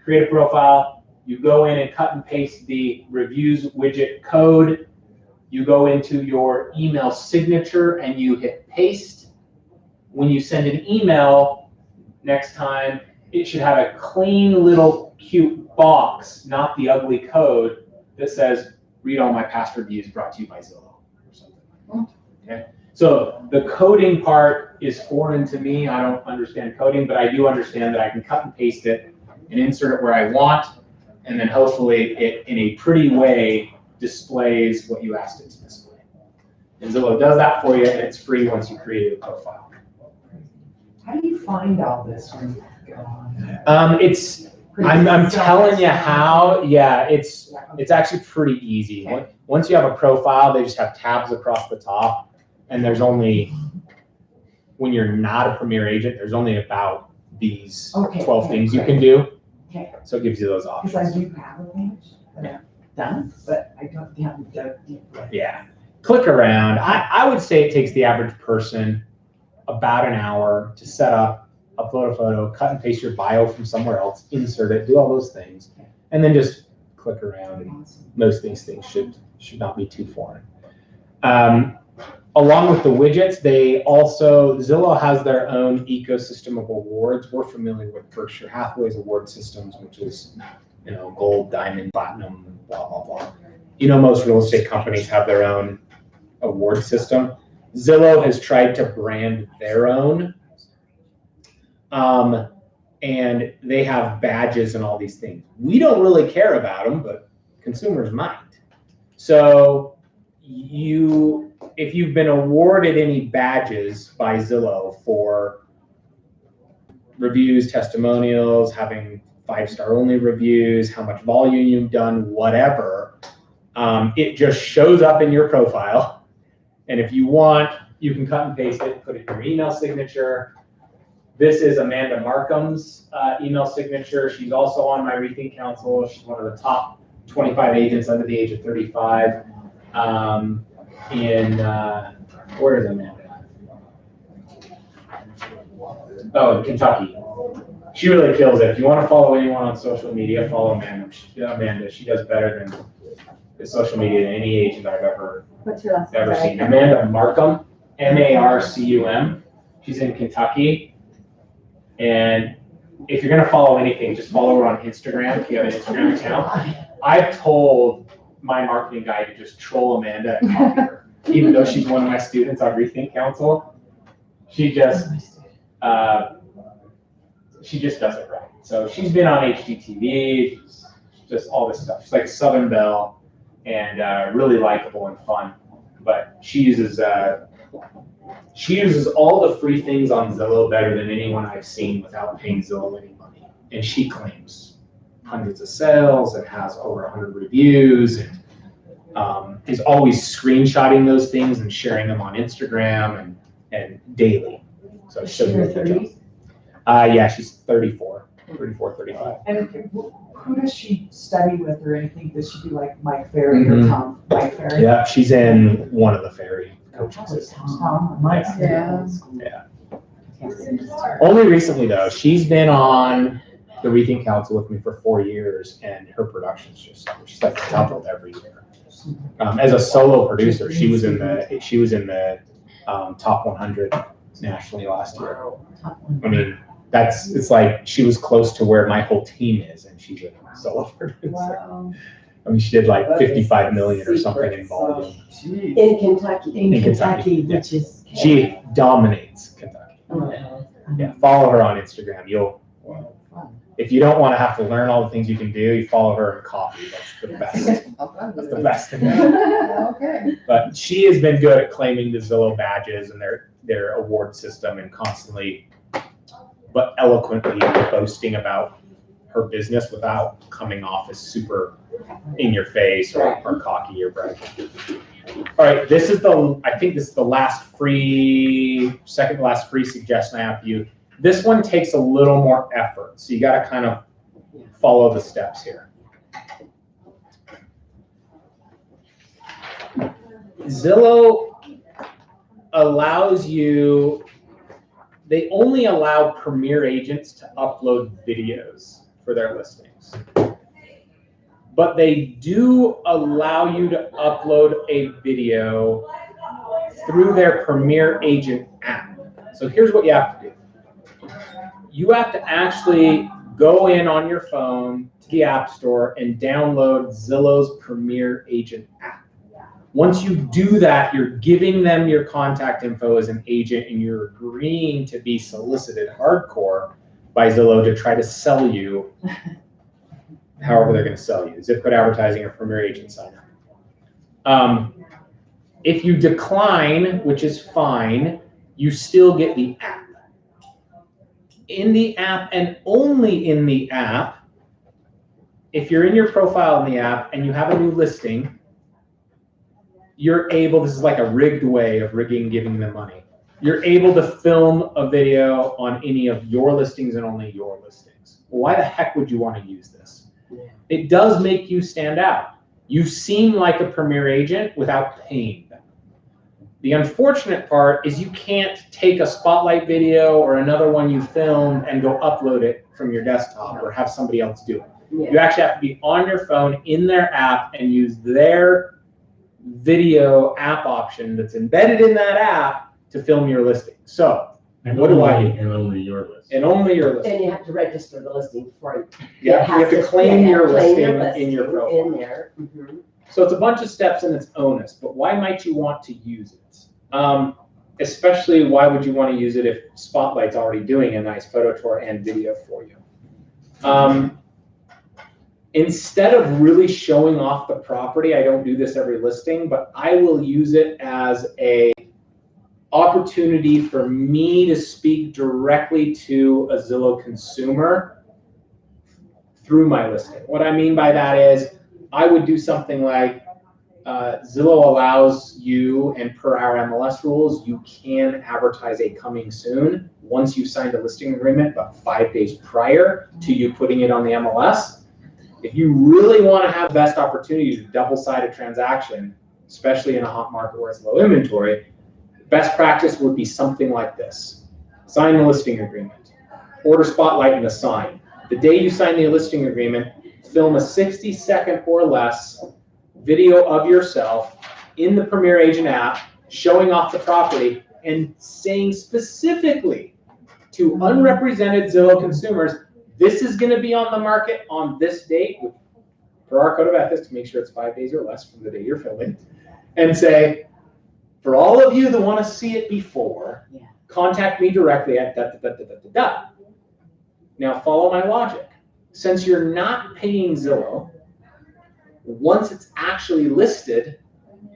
create a profile, you go in and cut and paste the reviews widget code, you go into your email signature and you hit paste. When you send an email next time, it should have a clean little cute box, not the ugly code that says, read all my past reviews brought to you by Zillow or something. Okay. So the coding part is foreign to me. I don't understand coding, but I do understand that I can cut and paste it and insert it where I want, and then hopefully it, in a pretty way, displays what you asked it to display. And Zillow does that for you, and it's free once you create a profile. How do you find all this when you go on? I'm telling you how. Yeah, it's actually pretty easy. Once you have a profile, they just have tabs across the top, and there's only, when you're not a Premier agent, there's only about these 12 things you can do. Okay. So it gives you those Because options. I do have a page that I've done, but I haven't dug deeply. Yeah. Click around. I would say it takes the average person about an hour to set up, upload a photo, cut and paste your bio from somewhere else, insert it, do all those things, and then just click around. And most of these things should not be too foreign. Along with the widgets, Zillow has their own ecosystem of awards. We're familiar with Berkshire Hathaway's award systems, which is, gold, diamond, platinum, blah, blah, blah. Most real estate companies have their own award system. Zillow has tried to brand their own, and they have badges and all these things. We don't really care about them, but consumers might. So if you've been awarded any badges by Zillow for reviews, testimonials, having 5-star only reviews, how much volume you've done, whatever, it just shows up in your profile. And if you want, you can cut and paste it, put it in your email signature. This is Amanda Markham's email signature. She's also on my Rethink Council. She's one of the top 25 agents under the age of 35. Where is Amanda? Oh, in Kentucky. She really kills it. If you want to follow anyone on social media, follow Amanda. She does better than the social media than any agent I've ever seen. Amanda Markham, Marcum. She's in Kentucky. And if you're going to follow anything, just follow her on Instagram if you have an Instagram account. I've told my marketing guy to just troll Amanda and copy her. Even though she's one of my students on Rethink Council, she just does it right. So she's been on HGTV, just all this stuff. She's like a Southern Belle and really likable and fun. But she uses all the free things on Zillow better than anyone I've seen without paying Zillow any money. And she claims hundreds of sales and has over 100 reviews and is always screenshotting those things and sharing them on Instagram and daily. So she's doing a good job. Yeah, she's 34, 35. And who does she study with or anything? Does she do like Mike Ferry or Tom Mike Ferry? Yeah, she's in one of the Ferry coaching systems. Tom, Mike. Yeah. Only recently though, she's been on the Rethink Council with me for 4 years, and her production's just, she's like doubled every year. As a solo producer, she was in the top 100 nationally last year. I mean, it's like she was close to where my whole team is, and she's a solo producer. Wow. I mean, she did like 55 million or something in volume. In Kentucky. In In Kentucky, Kentucky, which is. She dominates Kentucky. Oh, Yeah, follow her on Instagram. If you don't want to have to learn all the things you can do, you follow her and copy. That's the best. That's the best thing. okay. But she has been good at claiming the Zillow badges and their award system and constantly, but eloquently boasting about her business without coming off as super in your face or cocky or bragging. All right, I think this is the second to last free suggestion I have for you. This one takes a little more effort, so you got to kind of follow the steps here. Zillow allows you, they only allow premier agents to upload videos for their listings. But they do allow you to upload a video through their Premier Agent app. So here's what you have to do. You have to actually go in on your phone to the App Store and download Zillow's Premier Agent app. Once you do that, you're giving them your contact info as an agent and you're agreeing to be solicited hardcore by Zillow to try to sell you however they're going to sell you, zip code advertising or Premier Agent sign up. If you decline, which is fine, you still get the app. In the app and only in the app, if you're in your profile in the app and you have a new listing, you're able, this is like a rigged way of giving them money. You're able to film a video on any of your listings and only your listings. Well, why the heck would you want to use this? It does make you stand out. You seem like a Premier Agent without paying them. The unfortunate part is you can't take a spotlight video or another one you filmed and go upload it from your desktop or have somebody else do it. Yeah. You actually have to be on your phone in their app and use their video app option that's embedded in that app to film your listing. So, what do I do? And only your list. And only your listing. And you have to register the listing before Yeah, you have to claim your claim listing in your profile. in there. Mm-hmm. So it's a bunch of steps and it's onus, but why might you want to use it? Especially why would you want to use it if Spotlight's already doing a nice photo tour and video for you? Instead of really showing off the property, I don't do this every listing, but I will use it as a opportunity for me to speak directly to a Zillow consumer through my listing. What I mean by that is I would do something like Zillow allows you, and per our MLS rules, you can advertise a coming soon once you signed a listing agreement, but 5 days prior to you putting it on the MLS. If you really want to have the best opportunity to double-sided transaction, especially in a hot market where it's low inventory, best practice would be something like this. Sign the listing agreement. Order Spotlight and assign. The day you sign the listing agreement, film a 60-second or less video of yourself in the Premier Agent app, showing off the property and saying specifically to unrepresented Zillow consumers, this is going to be on the market on this date, per our code of ethics, to make sure it's 5 days or less from the day you're filming, and say, for all of you that want to see it before, contact me directly at da. Now follow my logic. Since you're not paying Zillow, once it's actually listed,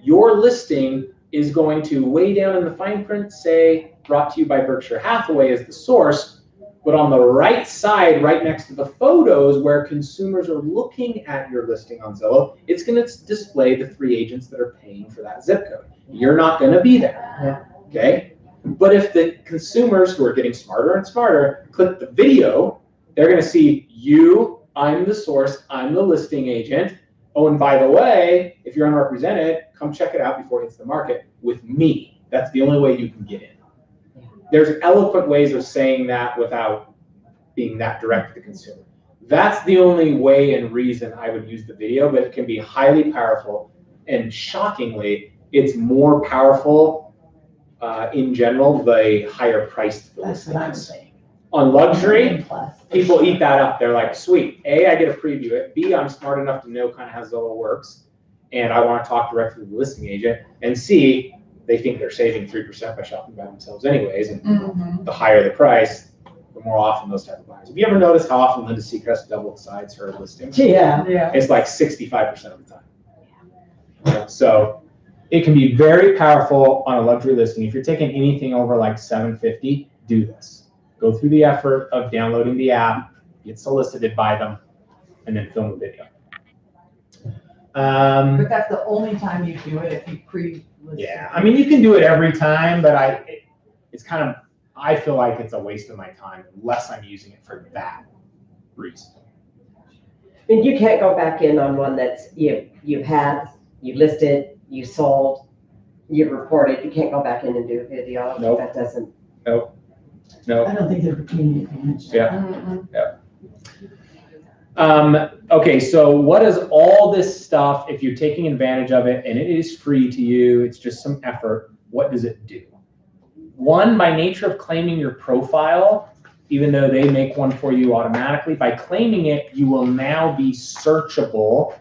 your listing is going to way down in the fine print say brought to you by Berkshire Hathaway as the source, but on the right side, right next to the photos where consumers are looking at your listing on Zillow, it's going to display the 3 agents that are paying for that zip code. You're not going to be there, okay? But if the consumers who are getting smarter and smarter click the video, they're going to see you, I'm the source, I'm the listing agent. Oh, and by the way, if you're unrepresented, come check it out before it hits the market with me. That's the only way you can get in. There's eloquent ways of saying that without being that direct to the consumer. That's the only way and reason I would use the video, but it can be highly powerful. And shockingly, it's more powerful in general the higher priced the listing is. On luxury, Plus. people eat that up. They're like, sweet, A, I get to preview it. B, I'm smart enough to know kind of how Zillow works. And I want to talk directly to the listing agent. And C, they think they're saving 3% by shopping by themselves anyways. And the higher the price, the more often those type of buyers. Have you ever noticed how often Linda Seacrest doubles the sides her listings? Yeah. Yeah. It's like 65% of the time. So it can be very powerful on a luxury listing. If you're taking anything over like 750, do this. Go through the effort of downloading the app, get solicited by them, and then film a video. But that's the only time you do it if you pre-list. Yeah, I mean, you can do it every time, but it's kind of, I feel like it's a waste of my time unless I'm using it for that reason. And you can't go back in on one that's, you listed, you sold, you reported, you can't go back in and do a video. Nope. That doesn't. No. I don't think there's any advantage. Yeah. Okay, so what is all this stuff, if you're taking advantage of it and it is free to you, it's just some effort, what does it do? One, by nature of claiming your profile, even though they make one for you automatically, by claiming it, you will now be searchable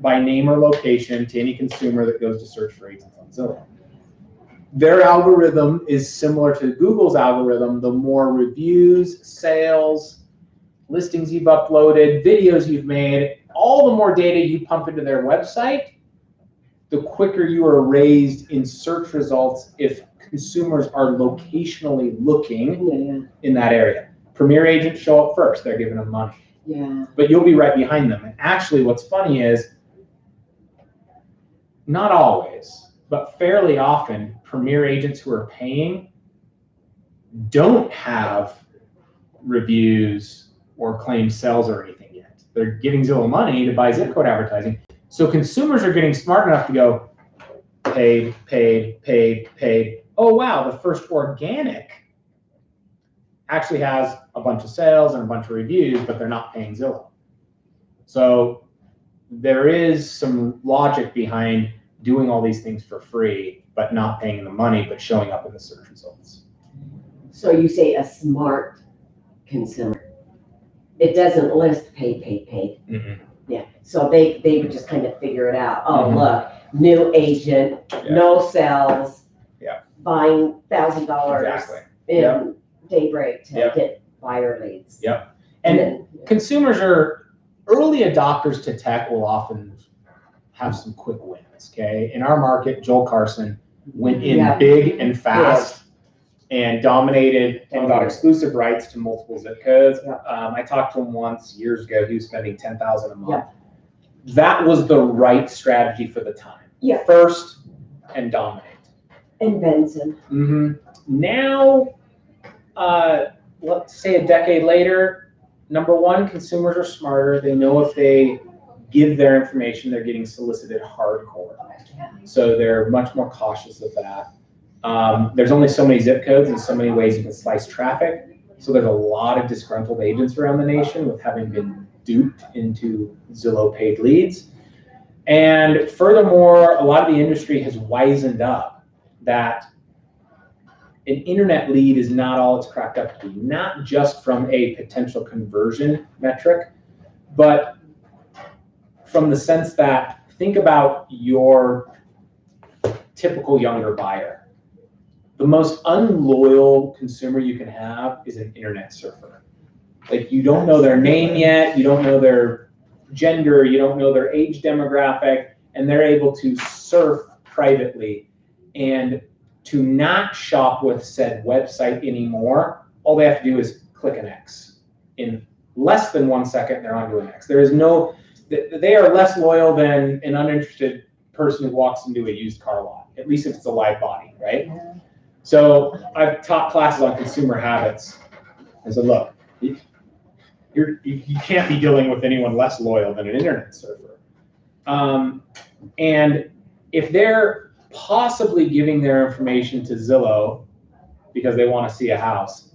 by name or location to any consumer that goes to search for agents on Zillow. Their algorithm is similar to Google's algorithm. The more reviews, sales, listings you've uploaded, videos you've made, all the more data you pump into their website, the quicker you are raised in search results if consumers are locationally looking in that area. Premier agents show up first, they're giving them money. Yeah. But you'll be right behind them. And actually what's funny is, not always, but fairly often, premier agents who are paying don't have reviews or claim sales or anything yet. They're giving Zillow money to buy zip code advertising. So consumers are getting smart enough to go, paid. Oh wow, the first organic actually has a bunch of sales and a bunch of reviews, but they're not paying Zillow. So there is some logic behind doing all these things for free, but not paying the money, but showing up in the search results. So you say a smart consumer. It doesn't list paid. Mm-hmm. Yeah. So they would just kind of figure it out. Oh, Mhm. look, new agent, no sales. Yeah. Buying $1,000 Exactly. in daybreak to Yep. get buyer leads. Yep. And then, consumers are early adopters to tech will often have some quick wins, okay? In our market, Joel Carson went in Yeah. big and fast and dominated and got exclusive rights to multiple zip codes. Yeah. I talked to him once years ago. He was spending $10,000 a month. Yeah. That was the right strategy for the time. Yeah. First and dominate. and Benson. Mm-hmm. Now, let's say a decade later, number one, consumers are smarter. They know if they give their information, they're getting solicited hardcore. So they're much more cautious of that. There's only so many zip codes and so many ways you can slice traffic. So there's a lot of disgruntled agents around the nation with having been duped into Zillow paid leads. And furthermore, a lot of the industry has wisened up that an internet lead is not all it's cracked up to be, not just from a potential conversion metric, but from the sense that, think about your typical younger buyer. The most unloyal consumer you can have is an internet surfer. Like, you don't know their name yet, you don't know their gender, you don't know their age demographic, and they're able to surf privately. And to not shop with said website anymore, all they have to do is click an X. In less than 1 second, they're onto an X. There is no, they are less loyal than an uninterested person who walks into a used car lot, at least if it's a live body, right? Yeah. So I've taught classes on consumer habits. I said, look, you can't be dealing with anyone less loyal than an internet surfer. And if they're possibly giving their information to Zillow because they want to see a house,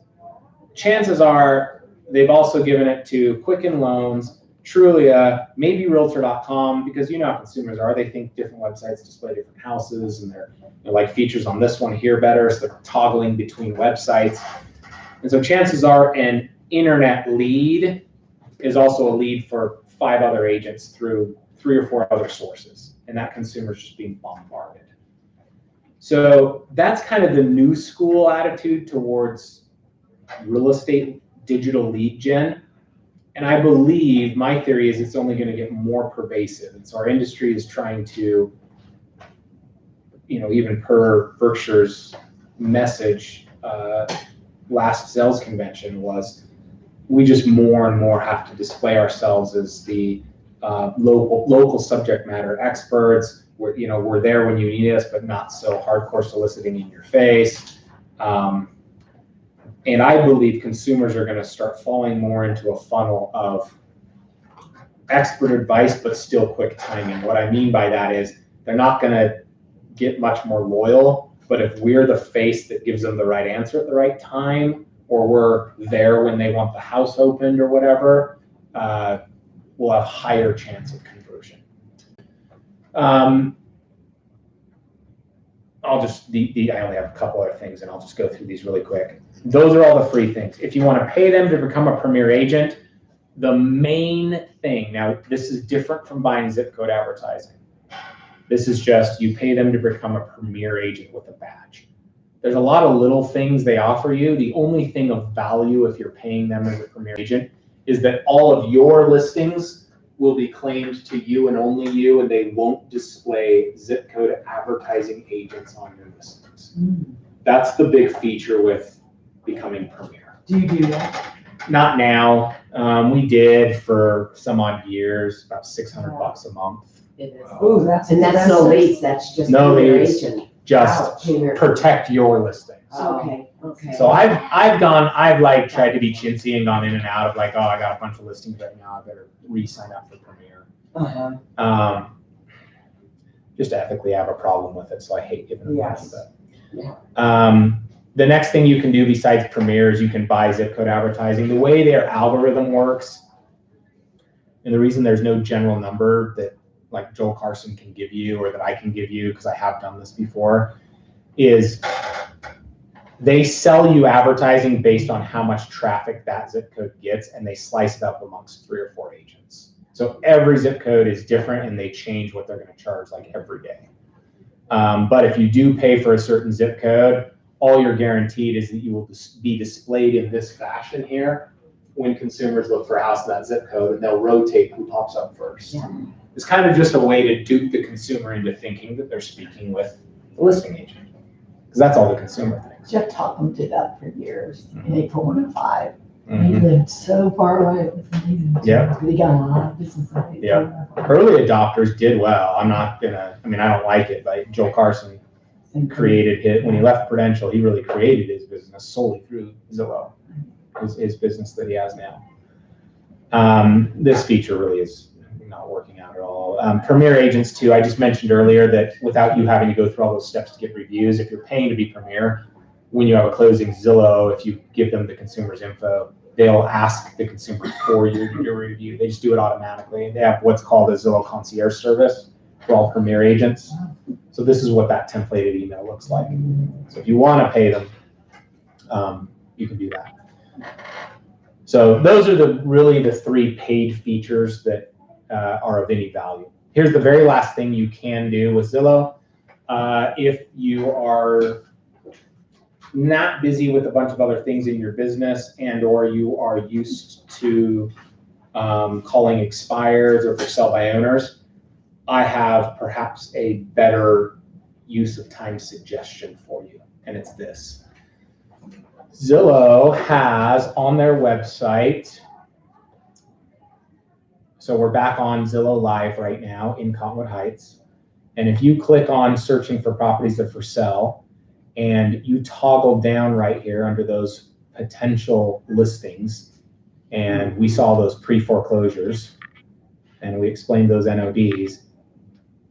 chances are they've also given it to Quicken Loans, Trulia, maybe Realtor.com, because you know how consumers are. They think different websites display different houses, and they're like features on this one here better, so they're toggling between websites. And so chances are an internet lead is also a lead for 5 other agents through 3 or 4 other sources. And that consumer is just being bombarded. So that's kind of the new school attitude towards real estate digital lead gen. And I believe, my theory is it's only going to get more pervasive. And so our industry is trying to, even per Berkshire's message last sales convention was, we just more and more have to display ourselves as the local subject matter experts. We're there when you need us, but not so hardcore soliciting in your face. And I believe consumers are going to start falling more into a funnel of expert advice, but still quick timing. What I mean by that is they're not going to get much more loyal, but if we're the face that gives them the right answer at the right time, or we're there when they want the house opened or whatever, we'll have higher chance of conversion. I only have a couple other things, and I'll just go through these really quick. Those are all the free things. If you want to pay them to become a Premier agent, the main thing, now this is different from buying zip code advertising. This is just, you pay them to become a Premier agent with a badge. There's a lot of little things they offer you. The only thing of value if you're paying them as a Premier agent is that all of your listings will be claimed to you and only you, and they won't display zip code advertising agents on your listings. That's the big feature with becoming Premier. Do you do that? Not now. We did for some odd years, about $600 a month. It is. Oh, that's. And that's no leads, that's just No Premier leads. agent. Just Premier. protect your listings. Okay, okay. So I've tried to be chintzy and gone in and out of I got a bunch of listings right now, I better re-sign up for Premier. Uh-huh. Just ethically I have a problem with it, so I hate giving them money. Yes. But Yeah. the next thing you can do besides Premier is you can buy zip code advertising. The way their algorithm works, and the reason there's no general number that like Joel Carson can give you or that I can give you, because I have done this before, is they sell you advertising based on how much traffic that zip code gets, and they slice it up amongst 3 or 4 agents. So every zip code is different, and they change what they're going to charge every day. But if you do pay for a certain zip code, all you're guaranteed is that you will be displayed in this fashion here when consumers look for a house in that zip code, and they'll rotate who pops up first. Yeah. It's kind of just a way to dupe the consumer into thinking that they're speaking with the listing agent, because that's all the consumer thinks. Jeff taught them to do that for years in April 1 and 5. He Mhm. lived so far away. It was amazing. Yeah. He got a lot of business. Yeah. Early adopters did well. I don't like it, but Joel Carson created when he left Prudential, he really created his business solely through Zillow, his business that he has now. This feature really is not working out at all. Premier agents too, I just mentioned earlier that without you having to go through all those steps to get reviews, if you're paying to be Premier, when you have a closing Zillow, if you give them the consumer's info, they'll ask the consumer for you to do a review. They just do it automatically. They have what's called a Zillow concierge service for all Premier agents. So this is what that templated email looks like. So if you want to pay them, you can do that. So those are really the 3 paid features that are of any value. Here's the very last thing you can do with Zillow. If you are not busy with a bunch of other things in your business, and or you are used to calling expires or for sell by owners, I have perhaps a better use of time suggestion for you, and it's this. Zillow has on their website, so we're back on Zillow Live right now in Cottonwood Heights, and if you click on searching for properties that are for sale, and you toggle down right here under those potential listings, and we saw those pre-foreclosures, and we explained those NODs,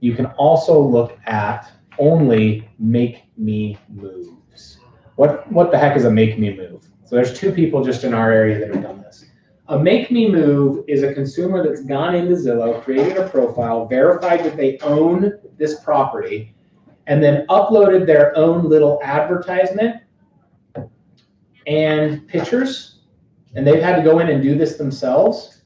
you can also look at only make me moves. What the heck is a make me move? So there's 2 people just in our area that have done this. A make me move is a consumer that's gone into Zillow, created a profile, verified that they own this property, and then uploaded their own little advertisement and pictures, and they've had to go in and do this themselves,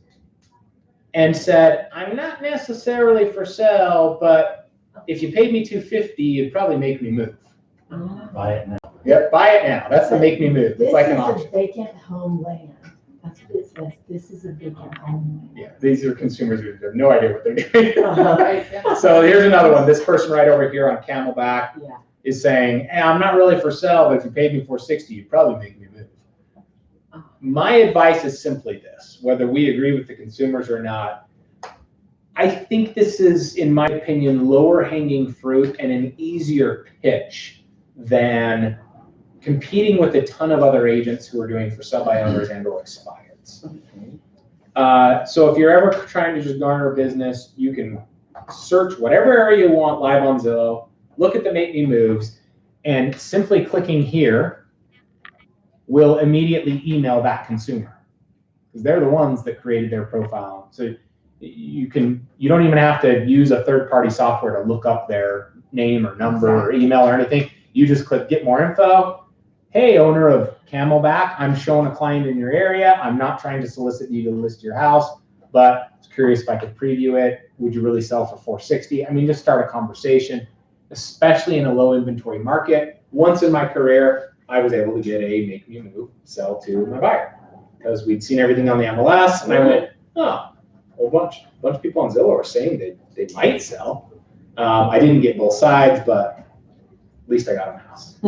and said, I'm not necessarily for sale, but if you paid me $250, you'd probably make me move. Buy it now. Yep, buy it now. That's the make me move. It's like an This is auction. a vacant homeland. That's what it says. This is a vacant homeland. Yeah, these are consumers who have no idea what they're doing. Uh-huh. So here's another one. This person right over here on Camelback Yeah. is saying, hey, I'm not really for sale, but if you paid me $460, you'd probably make me move. My advice is simply this, whether we agree with the consumers or not, I think this is, in my opinion, lower hanging fruit and an easier pitch than competing with a ton of other agents who are doing for sell by owners and or expireds. So if you're ever trying to just garner business, you can search whatever area you want live on Zillow, look at the make me moves, and simply clicking here will immediately email that consumer, because they're the ones that created their profile. So you don't even have to use a third-party software to look up their name or number or email or anything. You just click get more info. Hey, owner of Camelback, I'm showing a client in your area. I'm not trying to solicit you to list your house, but I was curious if I could preview it. Would you really sell for $460? I mean, just start a conversation, especially in a low inventory market. Once in my career, I was able to get a make me move sell to my buyer because we'd seen everything on the MLS, and I went, oh, a bunch of people on Zillow are saying they might sell. I didn't get both sides, but at least I got a house.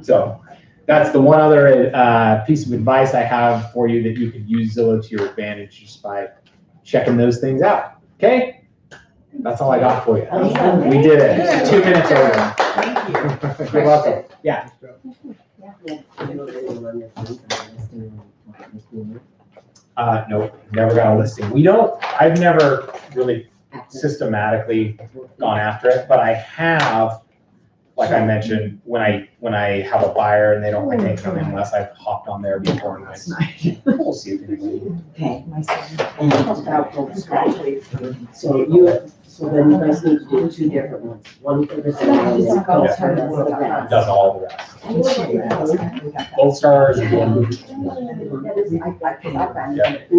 So that's the one other piece of advice I have for you, that you could use Zillow to your advantage just by checking those things out. Okay? That's all I got for you. Awesome. We did it. 2 minutes over. Thank you. You're welcome. Yeah. Nope, never got a listing. I've never really systematically gone after it, but I have, like I mentioned, when I have a buyer and they don't like anything on the MLS, I've hopped on there before and we'll see if anybody. Okay. My son. And about so then you guys need to do two different ones, one for the Zillow and one for the rest. Does all the rest. Both stars and one. And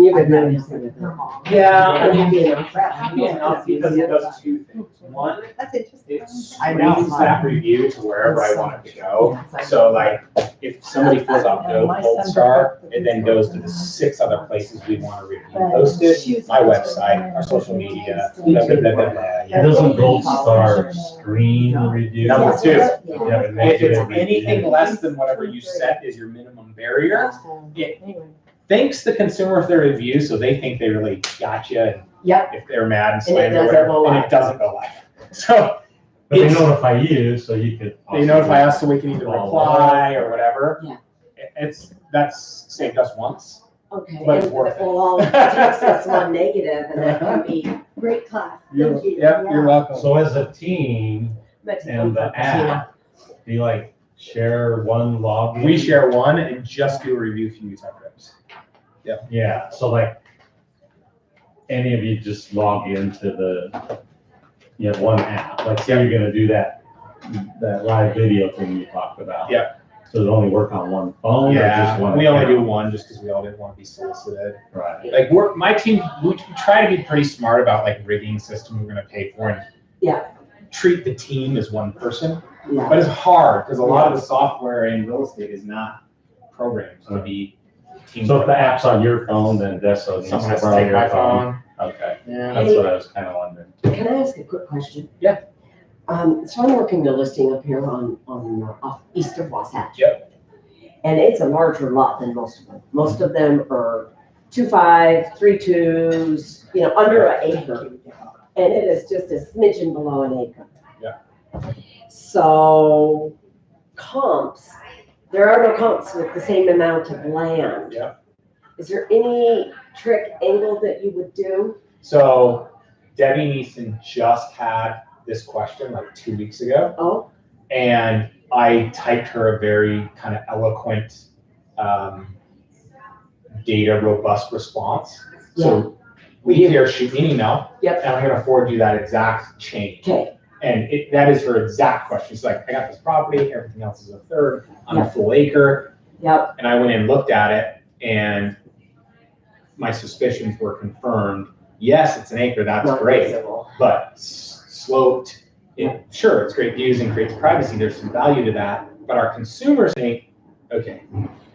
you could really just with her. Yeah, I mean, Happy enough. happy enough because it does two things. One, That's interesting. it screens that review to wherever I want it to go. So like, if somebody fills out no Gold Star, it then goes to the 6 other places we want to review posted, my website, our social media, blah, blah, blah, blah, blah. It doesn't Gold Star screen review. Number 2, You have a if negative it's anything review. less than whatever you set is your minimum barrier, it thanks the consumer for their review, so they think they really got you. And Yep. if they're mad and And it slammed or doesn't whatever, go and live. it doesn't go live. So But they it's- notify you, so you could. they notify us so we can either Follow reply or whatever. Yeah. That's saved us once. Okay, But it's and worth it. well, text us one negative and that can be Great class. You're, Thank you. yep, you're welcome. So as a team and the app, do you like share one login? We share one and just do a review if you use our trips. Yeah, so like, any of you just log into you have one app, like say you're gonna do that live video thing you talked about. Yeah. So it only work on one phone or just one? We only do account? one just because we all didn't want to be solicited. Right. Like my team, we try to be pretty smart about like rigging system we're gonna pay for and Yeah. treat the team as one person. Yeah. But it's hard because a lot of the software in real estate is not programmed to be team. So if the app's on your phone, then Deso needs Someone to has to borrow take your my phone. phone. Okay, Yeah. that's what I was kind of wondering. Can I ask a quick question? Yeah. So I'm working the listing up here on off east of Wasatch. Yep. And it's a larger lot than most of them. Most of them are 2.5, 3.2s, under an acre. And it is just a smidgen below an acre. Yeah. So comps, there are no comps with the same amount of land. Yeah. Is there any trick angle that you would do? So Debbie Neeson just had this question like 2 weeks ago. Oh, And I typed her a very kind of eloquent, data robust response. So we either shoot me an email. Yep. And I'm gonna forward you that exact change. okay, And that is her exact question. She's like, I got this property, everything else is a third, I'm Yeah. a full acre. Yep. And I went and looked at it, and my suspicions were confirmed. Yes, it's an acre, that's Not great, visible. but sloped, sure, it's great views and creates privacy, there's some value to that, but our consumers think, okay,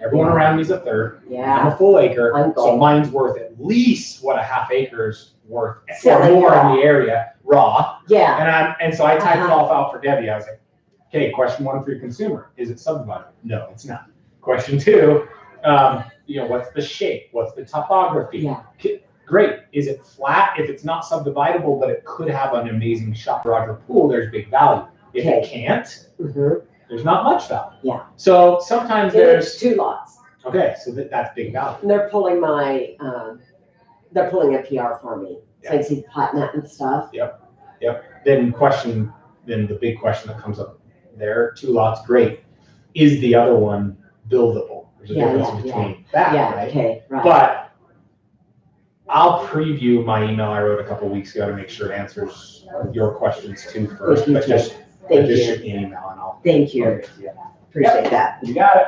everyone around me's a third, I'm Yeah. a full acre, I'm so gold. mine's worth at least what a half acre's worth, or Selling more raw. in the area, raw. Yeah. And so I typed it Uh-huh. all out for Debbie. I was like, okay, question 1 for your consumer. Is it subdivided? No, it's not. Question 2, what's the shape? What's the topography? Yeah. Great. Is it flat? If it's not subdividable, but it could have an amazing shop garage or pool, there's big value. If it can't, Mm-hmm. there's not much value. Yeah. So sometimes There's there's, 2 lots. okay, so that's big value. And they're pulling they're pulling a PR for me. So I can see the plat net and stuff. Then the big question that comes up there, 2 lots, great. Is the other one buildable? There's a Yeah, difference yeah, between that, Yeah, right? okay, right. But I'll preview my email I wrote a couple weeks ago to make sure it answers your questions too first. Thank you, But just Thank you. shoot me an email and I'll. Thank you. Yeah. Appreciate that. You got it.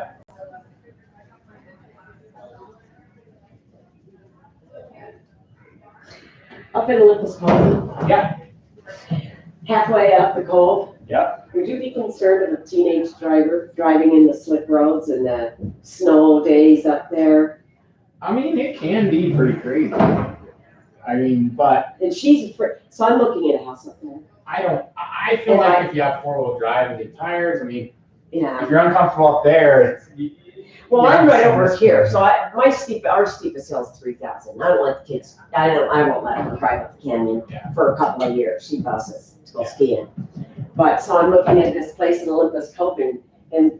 Up in Olympus Cove. Yeah. Halfway up the cove. Yep. Would you be concerned of a teenage driver driving in the slick roads and the snow days up there? I mean, it can be pretty crazy. I mean, but And she's afraid, so I'm looking at a house up there. I feel like if you have 4-wheel drive and get tires, I mean, Yeah. if you're uncomfortable up there, Well, Yeah, I'm right over sounds here, good. so our steepest hill is 3,000. I don't let the kids, I won't let her drive up the canyon Yeah. for a couple of years. She buses to go Yeah. skiing. But, so I'm looking at this place in Olympus Cove and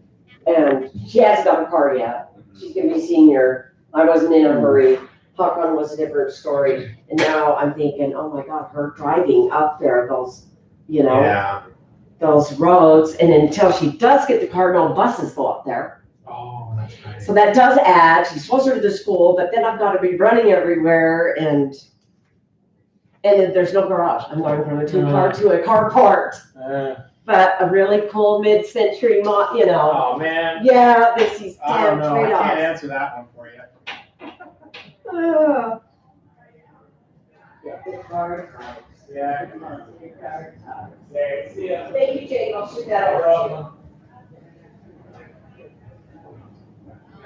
she hasn't got a car yet. She's gonna be senior. I wasn't in a hurry. Huckon was a different story. And now I'm thinking, oh my God, her driving up there, those, yeah. those roads. And until she does get the car, no buses go up there. Oh, that's right. So that does add, she's closer to the school, but then I've got to be running everywhere and then there's no garage. I'm going from a 2-car to a carport. But a really cool mid-century, Oh, man. Yeah, this is I don't damn know. I can't trade-offs. answer that one for you. Yeah. See ya. Thank you, Jake. I'll shoot that over.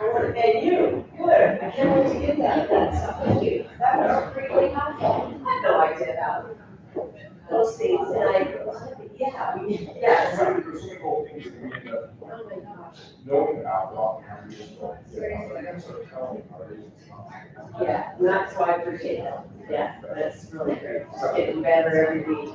And you, good. I can't wait to get that stuff. Thank you. That was pretty helpful. I had no idea about those things, and yes. Oh my gosh. Yeah, and that's why I appreciate that. Yeah, that's really great. It's getting better every week.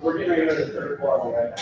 We're getting ready to go to the third floor, right?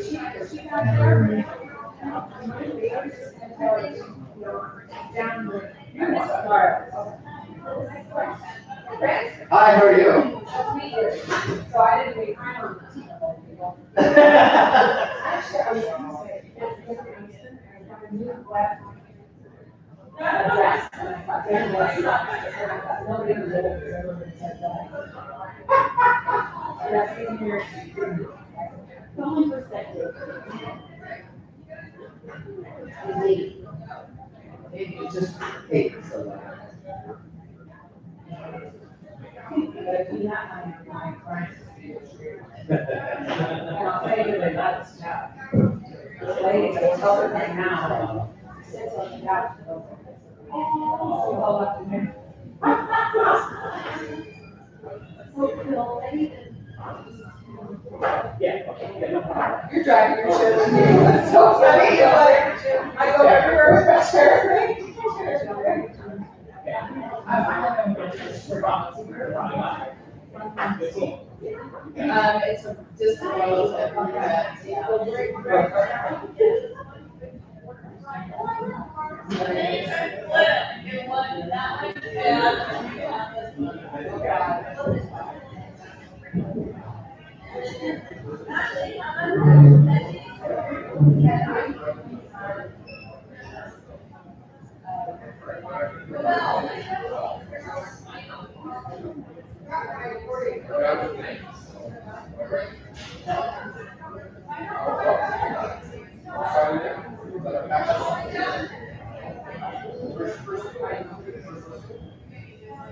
Hi, how are you? So I didn't wait on people. Actually, I was gonna say, I got a new web address. Nobody was able to ever said that. And I came here. Phone perspective. It just takes a lot. But if you have my friends. And I'll tell you that that's stuff. This lady, I told her right now, sits on the couch. Oh, all up to me. You're driving your shit with me. That's so funny. I go everywhere with my shirt. It's just a little bit of that.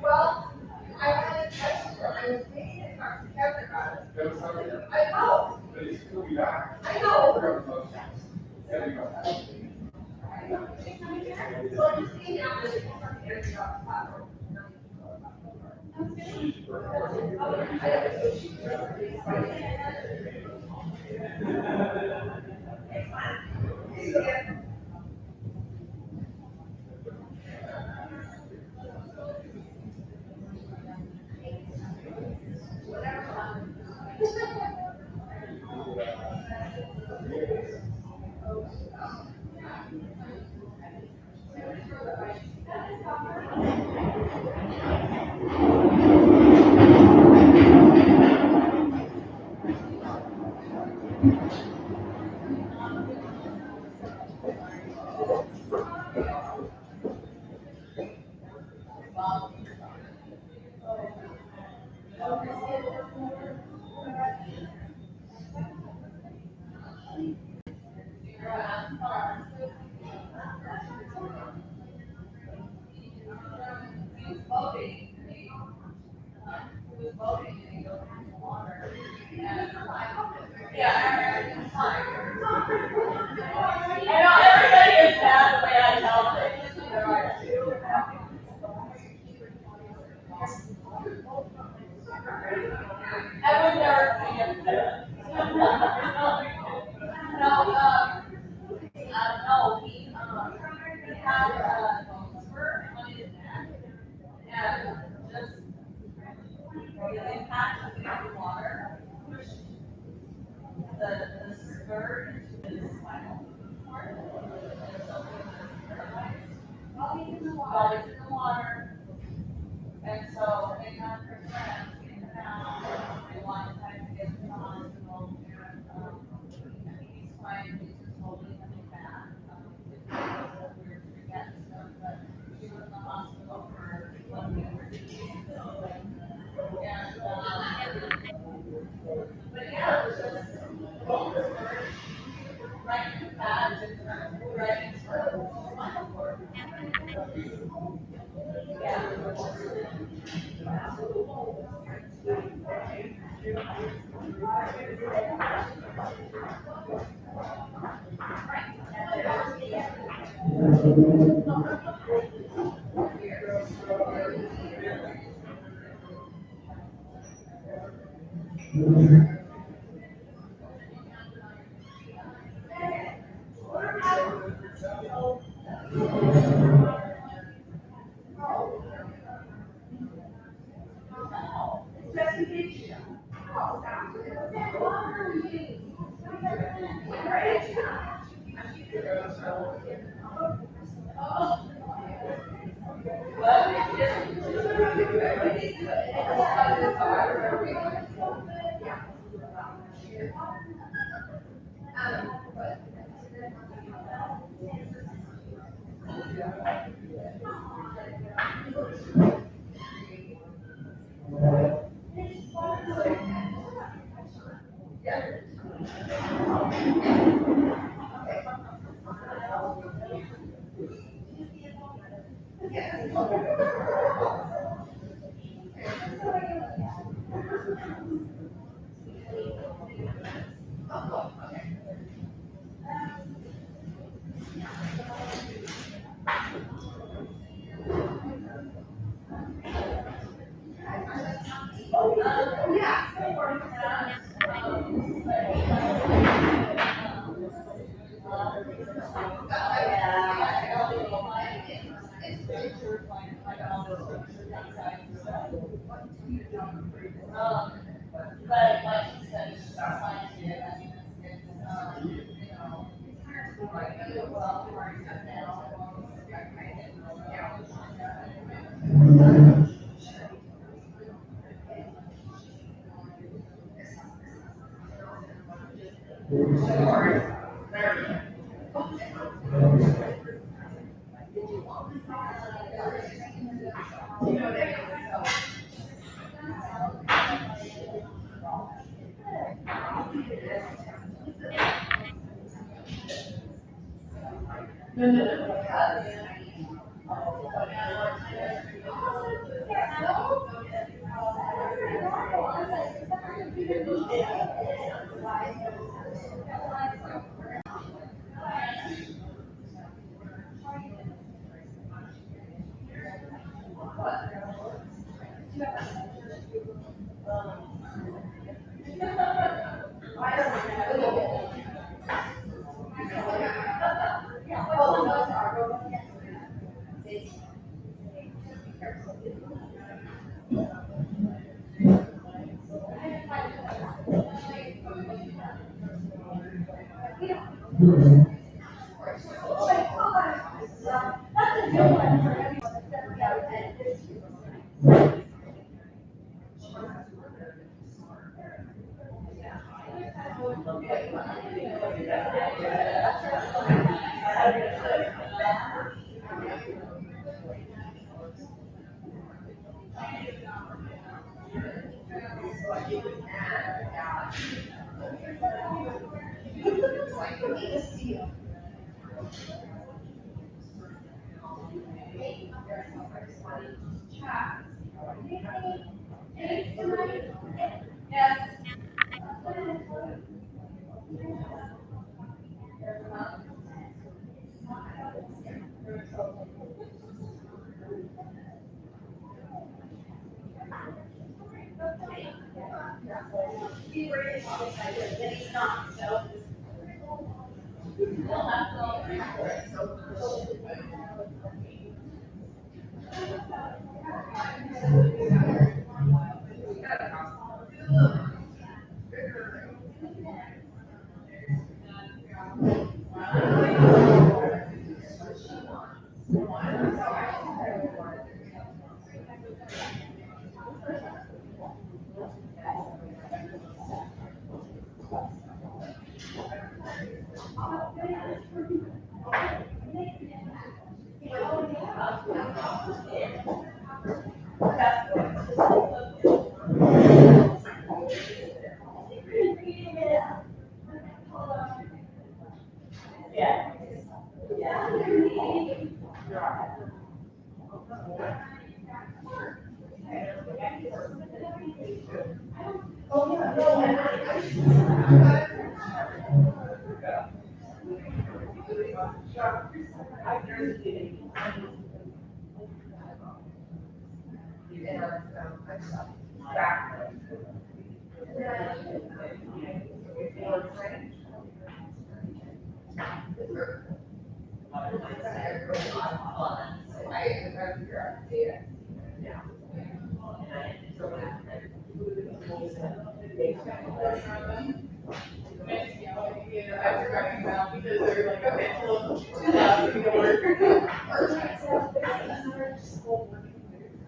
Well, I had a question. I was thinking it together. I know. I know.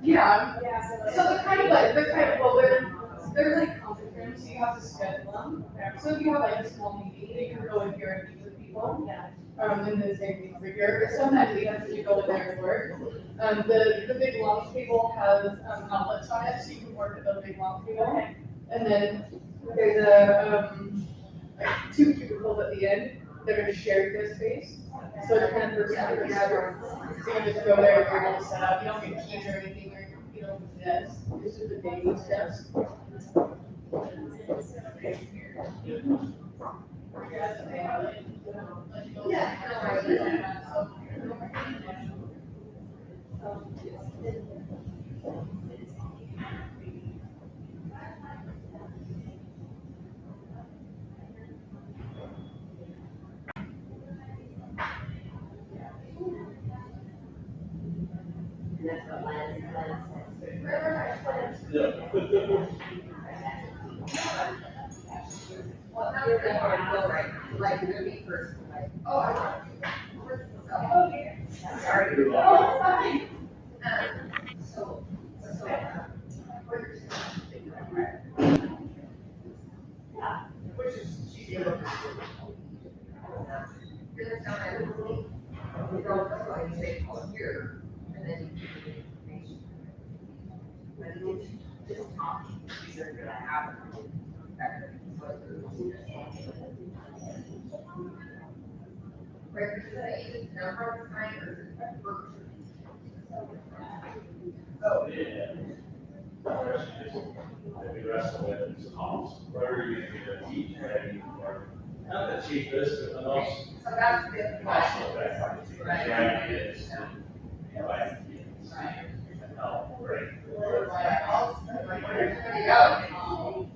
Yeah, so they're like conference rooms, so you have to schedule them. So if you have like a small meeting, you can go in here and meet with people. In the same thing over here, or sometimes we have to go in there and work. The big long table has, outlets on it, so you can work at the big long table. And then there's like 2 cubicles at the end that are gonna share this space. So the kind of person who is gonna just go there, you're able to set up, you don't get keys or anything, you don't get desk, it's just a daily steps. Like, the me first, like, oh, I want to. Sorry. Which is, she's able to. You're the town I live in. You don't know, like, you say, oh, here, and then you give the information. But it's just talking, you're gonna have. Where is it, number of times, or is it virtual? Oh, Yeah. The rest of it is cost. Where are you gonna teach, right? Not the cheapest, but the most. so that's the. Cost effective. Right. Right, it is. Right. Oh, great. There you go.